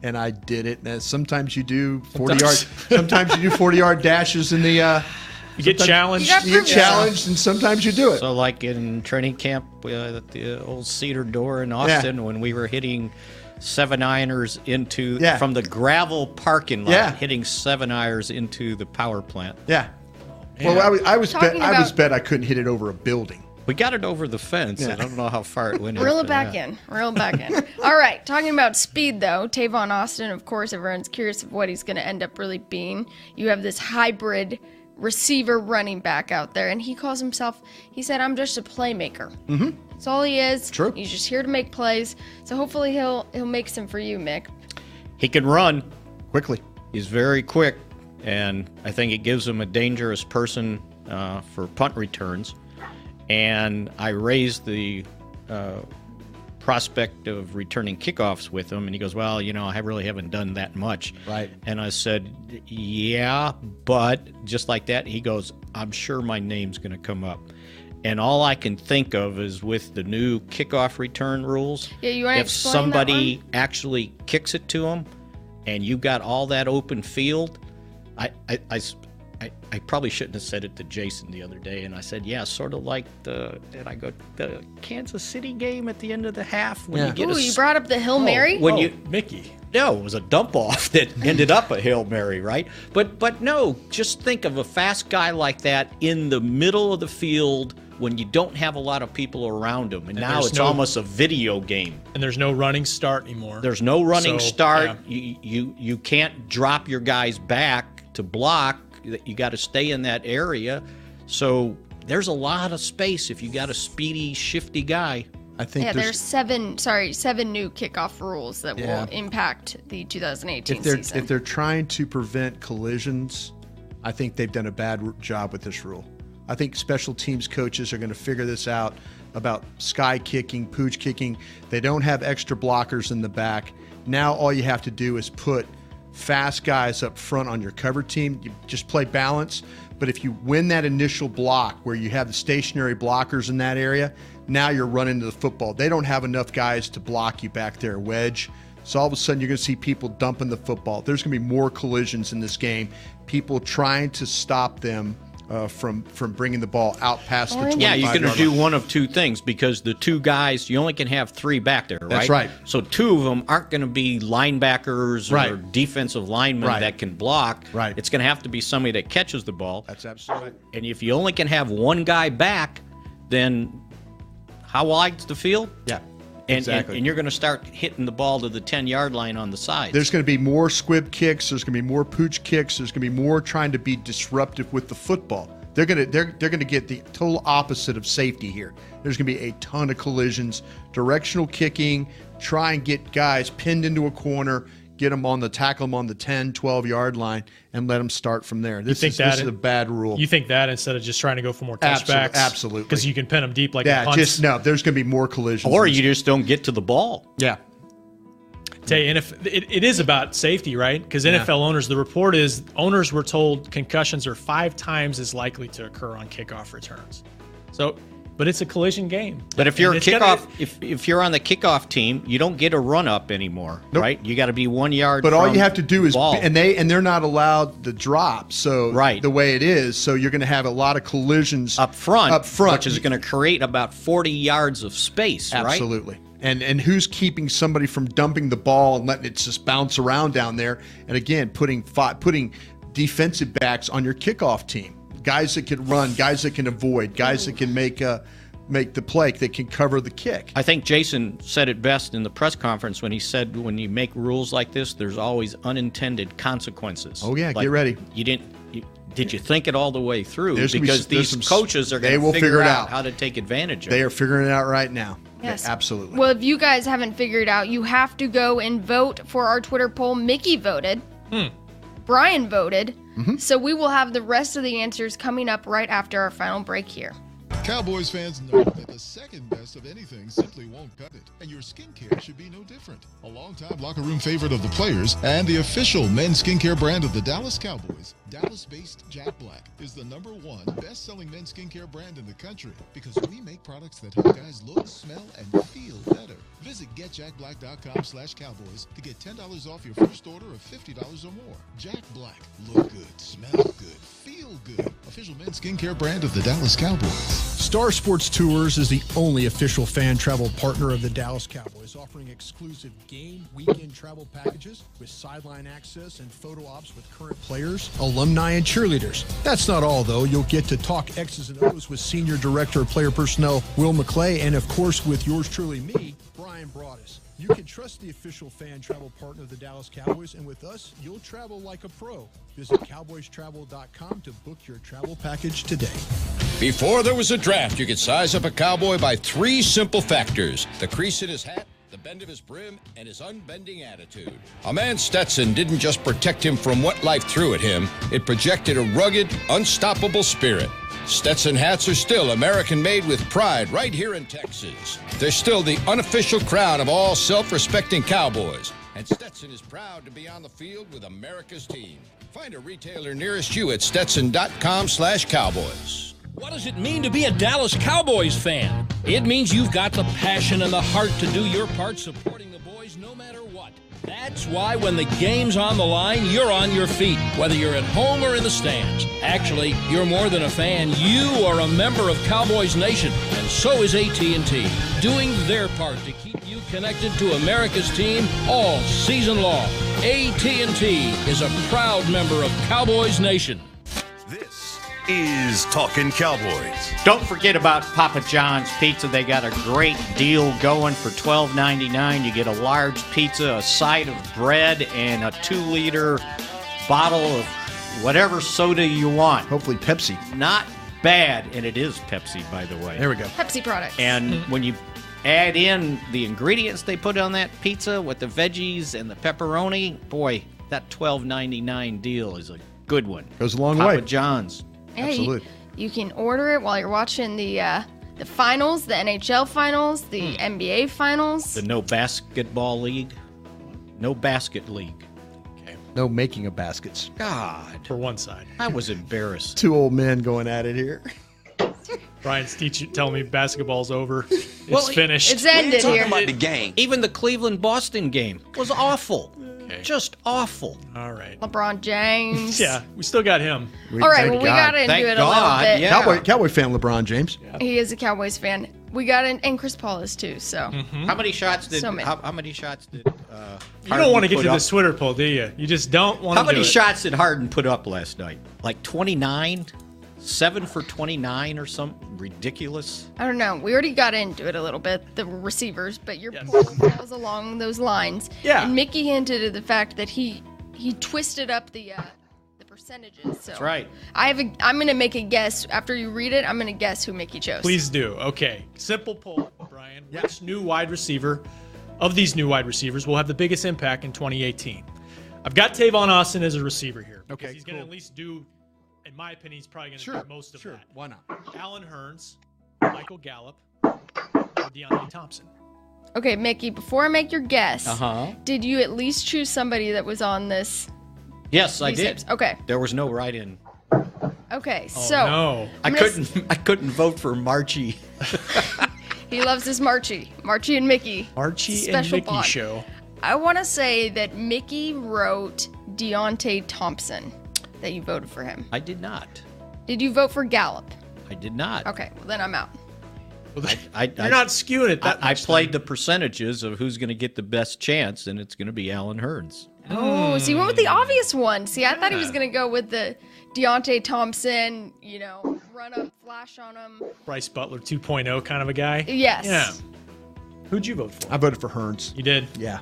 and I did it. And sometimes you do 40-yard. Sometimes you do 40-yard dashes in the. You get challenged. You get challenged, and sometimes you do it. So, like in training camp at the old Cedar Door in Austin, when we were hitting 7-ironers from the gravel parking lot, hitting 7-irons into the power plant. Yeah. Well, I was bet I couldn't hit it over a building. We got it over the fence. I don't know how far it went. Reel it back in. All right. Talking about speed, though, Tavon Austin, of course, everyone's curious of what he's going to end up really being. You have this hybrid receiver running back out there, and he calls himself, he said, I'm just a playmaker. Mm-hmm. That's all he is. True. He's just here to make plays. So hopefully he'll make some for you, Mick. He can run quickly. He's very quick, and I think it gives him a dangerous person for punt returns. And I raised the prospect of returning kickoffs with him, and he goes, well, I really haven't done that much. Right. And I said, yeah, but just like that, he goes, I'm sure my name's going to come up. And all I can think of is with the new kickoff return rules, if somebody actually kicks it to him and you got all that open field, I probably shouldn't have said it to Jason the other day, and I said, yeah, sort of like the Kansas City game at the end of the half when you get you brought up the Hail Mary? Mickey. No, it was a dump off that ended up a Hail Mary, right? But no, just think of a fast guy like that in the middle of the field when you don't have a lot of people around him, and now it's almost a video game. And there's no running start anymore. There's no running start. Yeah. You can't drop your guys back to block. You got to stay in that area. So there's a lot of space if you got a speedy, shifty guy. I think there's seven new kickoff rules that will impact the 2018 season. If they're trying to prevent collisions, I think they've done a bad job with this rule. I think special teams coaches are going to figure this out about sky kicking, pooch kicking. They don't have extra blockers in the back. Now all you have to do is put fast guys up front on your cover team. You just play balance. But if you win that initial block where you have the stationary blockers in that area, now you're running to the football. They don't have enough guys to block you back there, wedge. So all of a sudden you're going to see people dumping the football. There's going to be more collisions in this game. People trying to stop them from bringing the ball out past the 25 Yeah, you're going to do line. one of two things because the two guys, you only can have 3 back there, right? That's right. So 2 of them aren't going to be linebackers or defensive linemen that can block. Right. It's going to have to be somebody that catches the ball. That's absolutely right. And if you only can have 1 guy back, then how wide's the field? Yeah. Exactly. And you're going to start hitting the ball to the 10-yard line on the side. There's going to be more squib kicks. There's going to be more pooch kicks. There's going to be more trying to be disruptive with the football. They're going to get the total opposite of safety here. There's going to be a ton of collisions, directional kicking, try and get guys pinned into a corner, get them on the tackle them on the 10, 12-yard line and let them start from there. This is a bad rule. You think that instead of just trying to go for more touchbacks? Absolutely. Because you can pin them deep like yeah, punts. just no. There's going to be more collisions. Or you just don't get to the ball. Yeah. Tell you, and if it is about safety, right? Because NFL owners, the report is owners were told concussions are 5 times as likely to occur on kickoff returns. So, but it's a collision game. But if you're if you're on the kickoff team, you don't get a run up anymore, right? You got to be 1 yard. But all you have to do is, ball. and they're not allowed the drop. So right. the way it is, so you're going to have a lot of collisions up front, which is going to create about 40 yards of space, right? Absolutely. And who's keeping somebody from dumping the ball and letting it just bounce around down there? And again, putting defensive backs on your kickoff team, guys that can run, guys that can avoid, guys that can make the play, that can cover the kick. I think Jason said it best in the press conference when he said, when you make rules like this, there's always unintended consequences. Oh yeah, like, get ready. Did you think it all the way through? Because these coaches are they going will to figure it out how to take advantage of it. They are figuring it out right now. Yes. Absolutely. Well, if you guys haven't figured out, you have to go and vote for our Twitter poll. Mickey voted. Brian voted. So we will have the rest of the answers coming up right after our final break here. Cowboys fans know that the second best of anything simply won't cut it, and your skincare should be no different. A longtime locker room favorite of the players and the official men's skincare brand of the Dallas Cowboys, Dallas-based Jack Black is the #1 best-selling men's skincare brand in the country because we make products that help guys look, smell, and feel better. Visit getjackblack.com/cowboys to get $10 off your first order of $50 or more. Jack Black. Look good, smell good, feel good. Official men's skincare brand of the Dallas Cowboys. Star Sports Tours is the only official fan travel partner of the Dallas Cowboys, offering exclusive game weekend travel packages with sideline access and photo ops with current players, alumni, and cheerleaders. That's not all, though. You'll get to talk X's and O's with Senior Director of Player Personnel Will McClay, and of course with yours truly, me, Brian Broaddus. You can trust the official fan travel partner of the Dallas Cowboys, and with us, you'll travel like a pro. Visit cowboystravel.com to book your travel package today. Before there was a draft, you could size up a cowboy by 3 simple factors: the crease in his hat, the bend of his brim, and his unbending attitude. A man's Stetson didn't just protect him from what life threw at him, it projected a rugged, unstoppable spirit. Stetson hats are still American-made with pride right here in Texas. They're still the unofficial crown of all self-respecting cowboys. And Stetson is proud to be on the field with America's team. Find a retailer nearest you at stetson.com/cowboys. What does it mean to be a Dallas Cowboys fan? It means you've got the passion and the heart to do your part supporting the boys no matter what. That's why when the game's on the line, you're on your feet, whether you're at home or in the stands. Actually, you're more than a fan. You are a member of Cowboys Nation, and so is AT&T, doing their part to keep you connected to America's team all season long. AT&T is a proud member of Cowboys Nation. This is Talking Cowboys. Don't forget about Papa John's Pizza. They got a great deal going for $12.99. You get a large pizza, a side of bread, and a 2-liter bottle of whatever soda you want. Hopefully Pepsi. Not bad, and it is Pepsi, by the way. There we go. Pepsi products. And when you add in the ingredients they put on that pizza with the veggies and the pepperoni, boy, that $12.99 deal is a good one. Goes a long Papa way. John's. Yeah, Absolutely. You can order it while you're watching the finals, the NHL finals, the NBA finals. The No Basketball League. No Basket League. No making of baskets. God. For one side. I was embarrassed. 2 old men going at it here. Brian's telling me basketball's over. It's finished. It's ended here. About the game. Even the Cleveland-Boston game was awful. Okay. Just awful. All right. LeBron James. Yeah, we still got him. All right, well, we got into Thank it a God, little bit. yeah. Cowboy fan LeBron James. He is a Cowboys fan. We got and Chris Paul is too. So How many shots did? So many. How many shots did? You don't want to get to this Twitter poll, do you? You just don't want to. How many shots did Harden put up last night? Like 29, 7 for 29 or something ridiculous. I don't know. We already got into it a little bit, the receivers, but your poll falls along those lines. Yeah. And Mickey hinted at the fact that he twisted up the percentages. So That's right. I'm gonna make a guess after you read it. I'm gonna guess who Mickey chose. Please do. Okay. Simple poll, Brian. Which new wide receiver of these new wide receivers will have the biggest impact in 2018? I've got Tavon Austin as a receiver here. Okay, He's going to cool. at least do, in my opinion, he's probably going to do most of that. Why not? Alan Hearns, Michael Gallup, or Deontay Thompson. Okay, Mickey, before I make your guess, Uh-huh. did you at least choose somebody that was on this? Yes, I these did. names? Okay. There was no write-in. Okay, Oh, so no. I couldn't vote for Marchie. he loves his Marchie and Mickey. Archie and Special Mickey bond. show. I want to say that Mickey wrote Deontay Thompson, that you voted for him. I did not. Did you vote for Gallup? I did not. Okay, well then I'm out. Well, I you're not skewing it that I much. played the percentages of who's going to get the best chance, and it's going to be Alan Hearns. Oh, so you went with the obvious one. See, I thought he was going to go with the Deontay Thompson, run up, flash on him. Bryce Butler 2.0 kind of a guy. Yes. Yeah. Who'd you vote for? I voted for Hearns. You did? Yeah.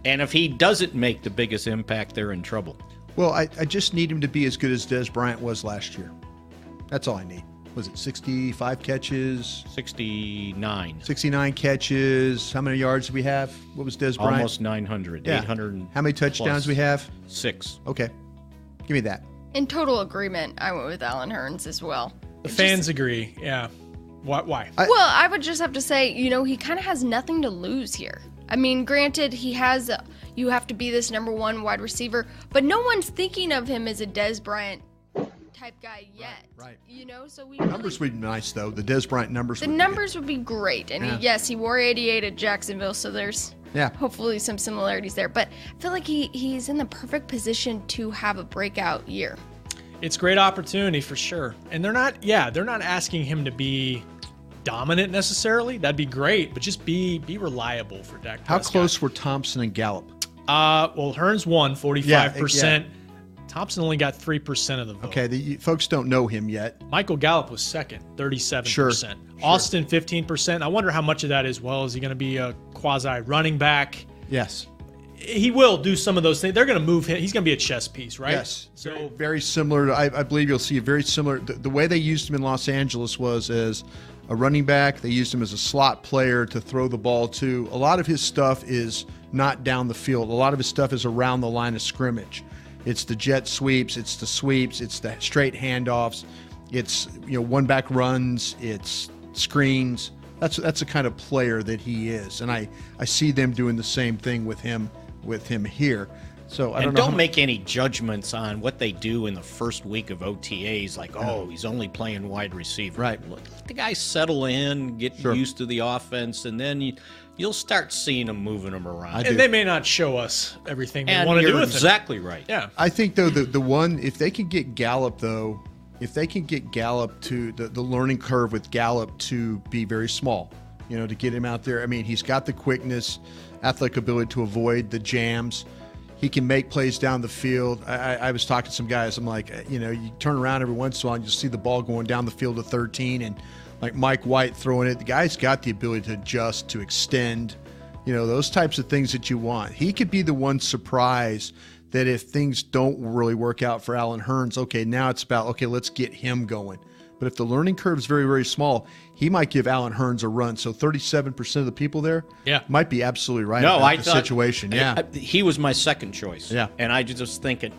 And if he doesn't make the biggest impact, they're in trouble. Well, I just need him to be as good as Des Bryant was last year. That's all I need. Was it 65 catches? 69. 69 catches. How many yards do we have? What was Des Bryant? Almost 900. Yeah. 800. How many touchdowns plus. we have? 6. Okay. Give me that. In total agreement, I went with Alan Hearns as well. The fans agree. Yeah. Why? Well, I would just have to say, he kind of has nothing to lose here. I mean, granted, he has, you have to be this number one wide receiver, but no one's thinking of him as a Des Bryant type guy yet. Right. So we Numbers would be nice, though. The Des Bryant numbers the would be numbers would be great. And Yeah. he wore 88 at Jacksonville, so there's hopefully some similarities there. But I feel like he's in the perfect position to have a breakout year. It's great opportunity for sure. And they're not asking him to be dominant necessarily. That'd be great, but just be reliable for Dak Prescott. How close were Thompson and Gallup? Well, Hearns won 45%. Thompson only got 3% of the vote. Okay, the folks don't know him yet. Michael Gallup was second, 37%. Sure. Austin, 15%. I wonder how much of that is, is he going to be a quasi running back? Yes. He will do some of those things. They're going to move him. He's going to be a chess piece, right? Yes. So Very similar. I believe you'll see a very similar. The way they used him in Los Angeles was as a running back. They used him as a slot player to throw the ball to. A lot of his stuff is not down the field. A lot of his stuff is around the line of scrimmage. It's the jet sweeps. It's the sweeps. It's the straight handoffs. It's one back runs. It's screens. That's the kind of player that he is, and I see them doing the same thing with him here. So I don't know. Don't make any judgments on what they do in the first week of OTAs, like, he's only playing wide receiver. Right. Let the guys settle in, get used to the offense, and then you'll start seeing them moving them around. and they may not show us everything they And want to do you're with him. exactly right. Yeah. I think, though, the one, if they can get Gallup, though, if they can get Gallup to the learning curve with Gallup to be very small, to get him out there. I mean, he's got the quickness, athletic ability to avoid the jams. He can make plays down the field. I was talking to some guys. I'm like, you turn around every once in a while and you'll see the ball going down the field to 13 and like Mike White throwing it. The guy's got the ability to adjust, to extend, those types of things that you want. He could be the one surprise that if things don't really work out for Alan Hearns, okay, now it's about, okay, let's get him going. But if the learning curve is very, very small, he might give Alan Hearns a run. So 37% of the people there might be absolutely right about the situation. Yeah. He was my second choice. Yeah. And I just thinking,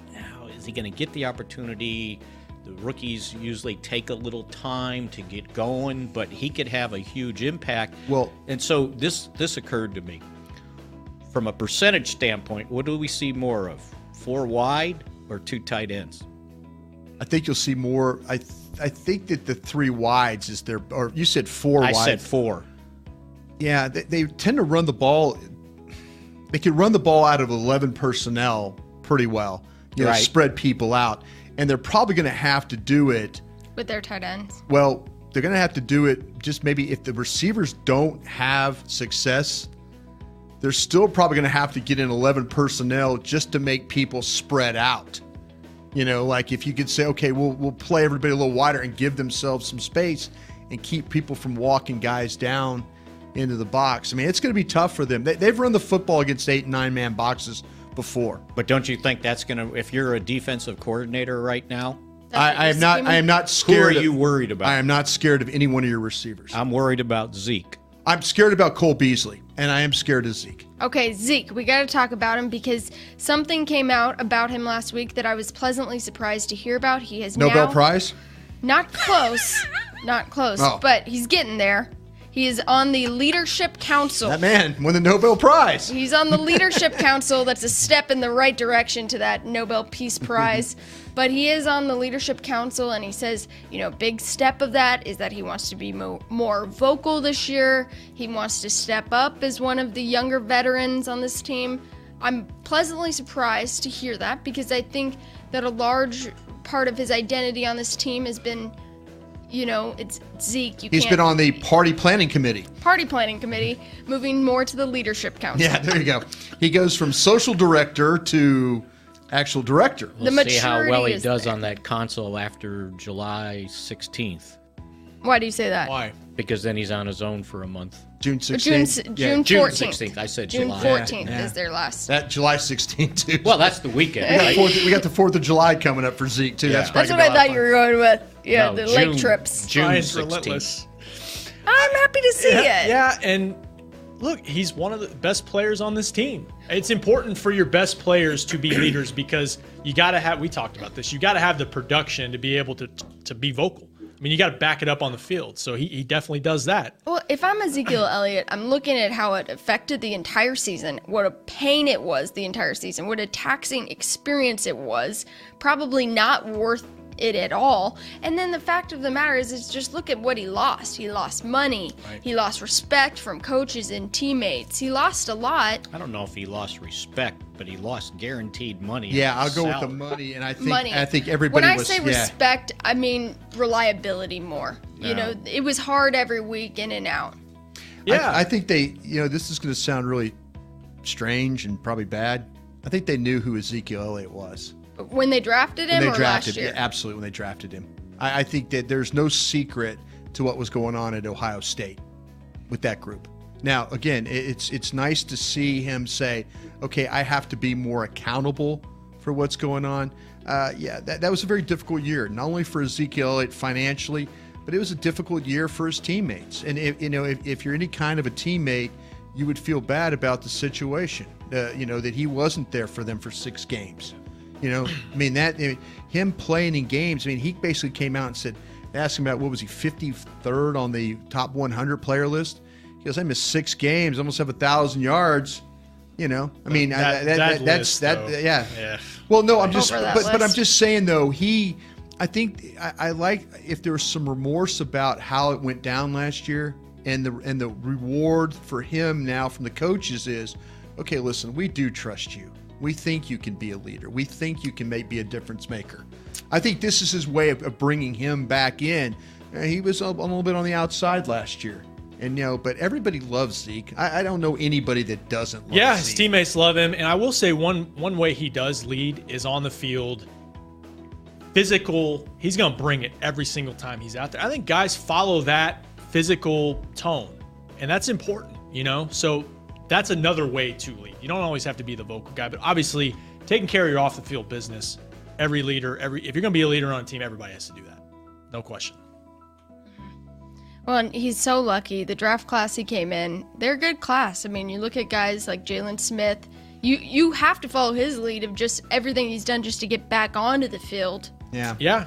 is he going to get the opportunity? The rookies usually take a little time to get going, but he could have a huge impact. Well, and so this occurred to me. From a percentage standpoint, what do we see more of? 4 wide or 2 tight ends? I think you'll see more. I think that the 3 wides is their, or you said 4 wide. I said 4. Yeah, they tend to run the ball. They can run the ball out of 11 personnel pretty well. Right. Spread people out. And they're probably going to have to do it with their tight ends. Well, they're going to have to do it just maybe if the receivers don't have success, they're still probably going to have to get in 11 personnel just to make people spread out. Like if you could say, okay, we'll play everybody a little wider and give themselves some space and keep people from walking guys down into the box. I mean, it's going to be tough for them. They've run the football against 8 and 9-man boxes before. But don't you think that's going to, if you're a defensive coordinator right now? I am not scared. Who are you worried about? I am not scared of any one of your receivers. I'm worried about Zeke. I'm scared about Cole Beasley. and I am scared of Zeke. Okay, Zeke, we got to talk about him because something came out about him last week that I was pleasantly surprised to hear about. He has Nobel Prize? Not close. Not close, but he's getting there. He is on the Leadership Council. That man won the Nobel Prize. He's on the Leadership Council. That's a step in the right direction to that Nobel Peace Prize. But he is on the Leadership Council, and he says, big step of that is that he wants to be more vocal this year. He wants to step up as one of the younger veterans on this team. I'm pleasantly surprised to hear that because I think that a large part of his identity on this team has been, it's Zeke. He's been on the party planning committee. Moving more to the Leadership Council. Yeah, there you go. He goes from social director to actual director. We'll see how well he does on that console after July 16th. Why do you say that? Why? Because then he's on his own for a month. June 16th? June 14th. June 16th. I said June July. 14th is their last. That July 16th, too. Well, that's the weekend, right? We got the 4th of July coming up for Zeke, too. Yeah. That's what I thought you were going with. Yeah, the lake trips. June Ryan's 16th. relentless. I'm happy to see it. Yeah, and look, he's one of the best players on this team. It's important for your best players to be leaders because you got to have, we talked about this, you got to have the production to be able to be vocal. I mean, you got to back it up on the field. So he definitely does that. Well, if I'm Ezekiel Elliott, I'm looking at how it affected the entire season, what a pain it was the entire season, what a taxing experience it was, probably not worth it at all. And then the fact of the matter is just look at what he lost. He lost money. Right. He lost respect from coaches and teammates. He lost a lot. I don't know if he lost respect, but he lost guaranteed money. Yeah, I'll go with the money, and I think everybody when I say respect, I mean reliability more. No. It was hard every week in and out. Yeah, I think they, this is going to sound really strange and probably bad. I think they knew who Ezekiel Elliott was. When they drafted him last year? Yeah, absolutely, when they drafted him. I think that there's no secret to what was going on at Ohio State with that group. Now, again, it's nice to see him say, okay, I have to be more accountable for what's going on. That was a very difficult year, not only for Ezekiel Elliott financially, but it was a difficult year for his teammates. And if you're any kind of a teammate, you would feel bad about the situation, that he wasn't there for them for 6 games. Him playing in games, he basically came out and said, they asked him about, what was he, 53rd on the top 100 player list? He goes, I missed 6 games, almost have 1,000 yards. Yeah. Well, no, I'm just, but I'm just saying though, I think I like if there was some remorse about how it went down last year, and the reward for him now from the coaches is, okay, listen, we do trust you. We think you can be a leader. We think you can be a difference maker. I think this is his way of bringing him back in. He was a little bit on the outside last year. And, but everybody loves Zeke. I don't know anybody that doesn't love Zeke. Yeah, his teammates love him. And I will say one way he does lead is on the field. Physical, he's going to bring it every single time he's out there. I think guys follow that physical tone. And that's important, So that's another way to lead. You don't always have to be the vocal guy, but obviously taking care of your off the field business, every leader, if you're going to be a leader on a team, everybody has to do that. No question. Well, and he's so lucky. The draft class he came in, they're a good class. you look at guys like Jalen Smith. You have to follow his lead of just everything he's done just to get back onto the field. Yeah. Yeah.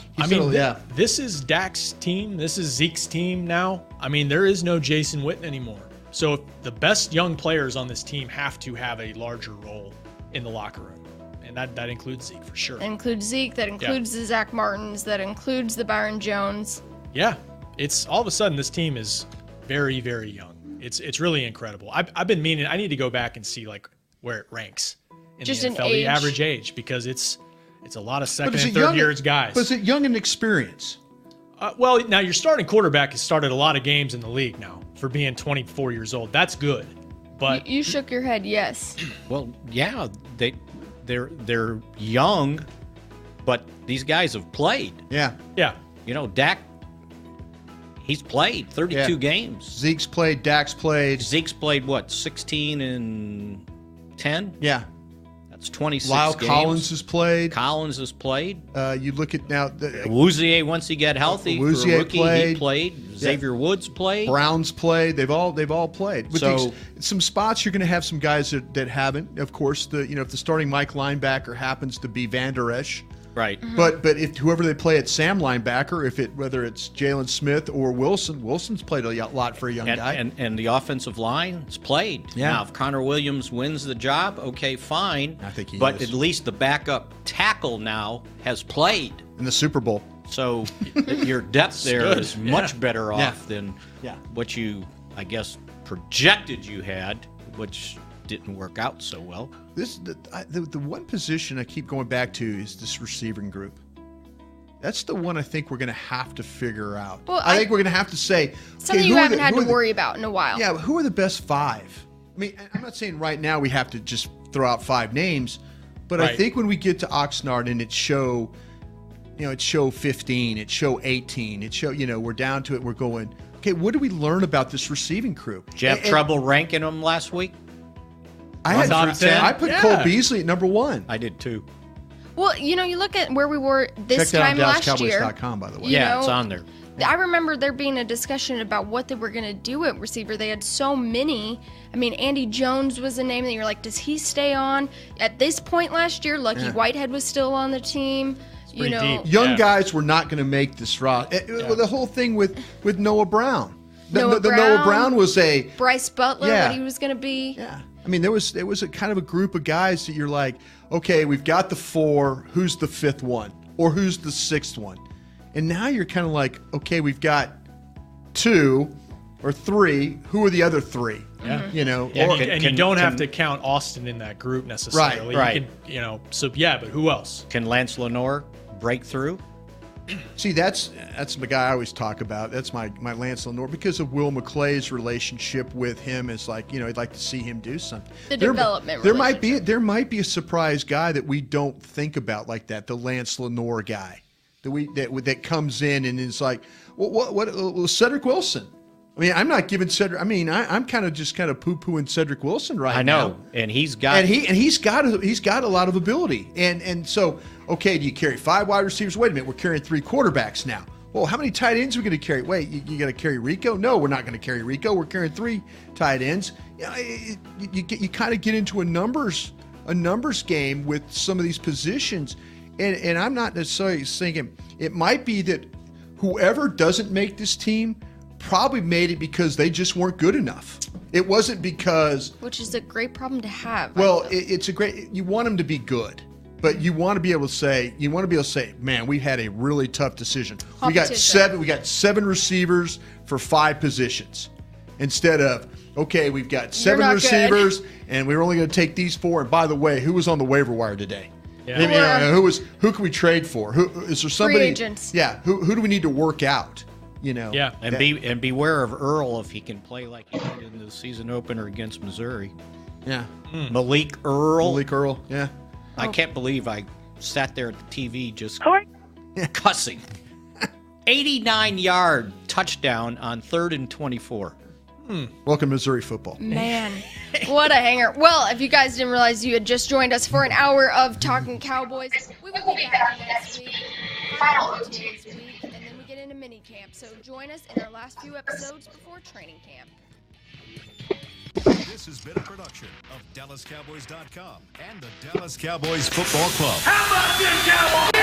This is Dak's team. This is Zeke's team now. There is no Jason Witten anymore. So the best young players on this team have to have a larger role in the locker room. And that includes Zeke for sure. That includes Zeke. That includes the Zach Martins. That includes the Byron Jones. Yeah. It's all of a sudden this team is very, very young. It's really incredible. I've been meaning, I need to go back and see where it ranks in just the NFL, an age. the average age, because it's a lot of second and third years guys. But is it young in experience? Well, now your starting quarterback has started a lot of games in the league now for being 24 years old. That's good. But you shook your head, yes. Well, yeah, they're young, but these guys have played. Yeah. Yeah. Dak, he's played 32 games. Zeke's played, Dak's played. Zeke's played what, 16 and 10? Yeah. That's 26 Lyle games. Collins has played. You look at now. Wouzier, once he got healthy, for a rookie, he played. Xavier Woods played. Browns played. They've all played. With some spots, you're going to have some guys that haven't. Of course, if the starting Mike linebacker happens to be Van Der Esch. Right. But if whoever they play at Sam linebacker, whether it's Jalen Smith or Wilson's played a lot for a young guy. And the offensive line's played. Yeah. Now, if Connor Williams wins the job, okay, fine. I think he But is. at least the backup tackle now has played. In the Super Bowl. So your depth there is much better off than Yeah. what you, I guess, projected you had, which didn't work out so well. The one position I keep going back to is this receiving group. That's the one I think we're going to have to figure out. Well, I think we're going to have to say something you haven't had to worry about in a while. Yeah, but who are the best 5? I mean, I'm not saying right now we have to just throw out 5 names, but I think when we get to Oxnard and it's show 15, it's show 18, it's show, we're down to it, we're going, okay, what do we learn about this receiving crew? Did you have trouble ranking them last week? I put Cole Beasley at number 1. I did too. Well, you look at where we were this Check that time out on last year. DallasCowboys.com, by the way. Yeah, it's on there. I remember there being a discussion about what they were going to do at receiver. They had so many. I mean, Andy Jones was a name that you're like, does he stay on? At this point last year, Lucky Whitehead was still on the team. Young guys were not going to make this roster. The whole thing with Noah Brown. Noah Brown was a Bryce Butler, what he was going to be. Yeah. I mean, there was a kind of a group of guys that you're like, okay, we've got the 4. Who's the 5th one? Or who's the 6th one? And now you're kind of like, okay, we've got 2 or 3. Who are the other 3? Yeah. You don't have to count Austin in that group necessarily. Right. But who else? Can Lance Lenore break through? See, that's the guy I always talk about. That's my Lance Lenore, because of Will McClay's relationship with him. Is like, I'd like to see him do something. The development. There might be a surprise guy that we don't think about like that. The Lance Lenore guy that comes in and is like, what Cedric Wilson. I mean, I'm not giving Cedric. I mean, I'm kind of poo-pooing Cedric Wilson right now. I know, and he's got he's got a lot of ability, and so okay, do you carry 5 wide receivers? Wait a minute, we're carrying 3 quarterbacks now. Well, how many tight ends are we going to carry? Wait, you got to carry Rico? No, we're not going to carry Rico. We're carrying 3 tight ends. You kind of get into a numbers game with some of these positions, and I'm not necessarily thinking it might be that whoever doesn't make this team probably made it because they just weren't good enough. It wasn't because... Which is a great problem to have. Well, it's a great... You want them to be good, but you want to be able to say, man, we had a really tough decision. We got 7 receivers for 5 positions. Instead of, okay, we've got 7 receivers, and we're only going to take these 4. And by the way, who was on the waiver wire today? Yeah. Who can we trade for? Is there somebody... Free agents. Yeah, who do we need to work out? Yeah, and beware of Earl if he can play like he did in the season opener against Missouri. Yeah, Malik Earl. Yeah, I can't believe I sat there at the TV just cussing. 89-yard touchdown on 3rd and 24. Welcome to Missouri football. Man, what a hanger. Well, if you guys didn't realize you had just joined us for an hour of Talking Cowboys, we will be back next week. Final OTAs week, and then we get into mini camp. So join us in our last few episodes before training camp. This has been a production of DallasCowboys.com and the Dallas Cowboys Football Club. How about this, Cowboys?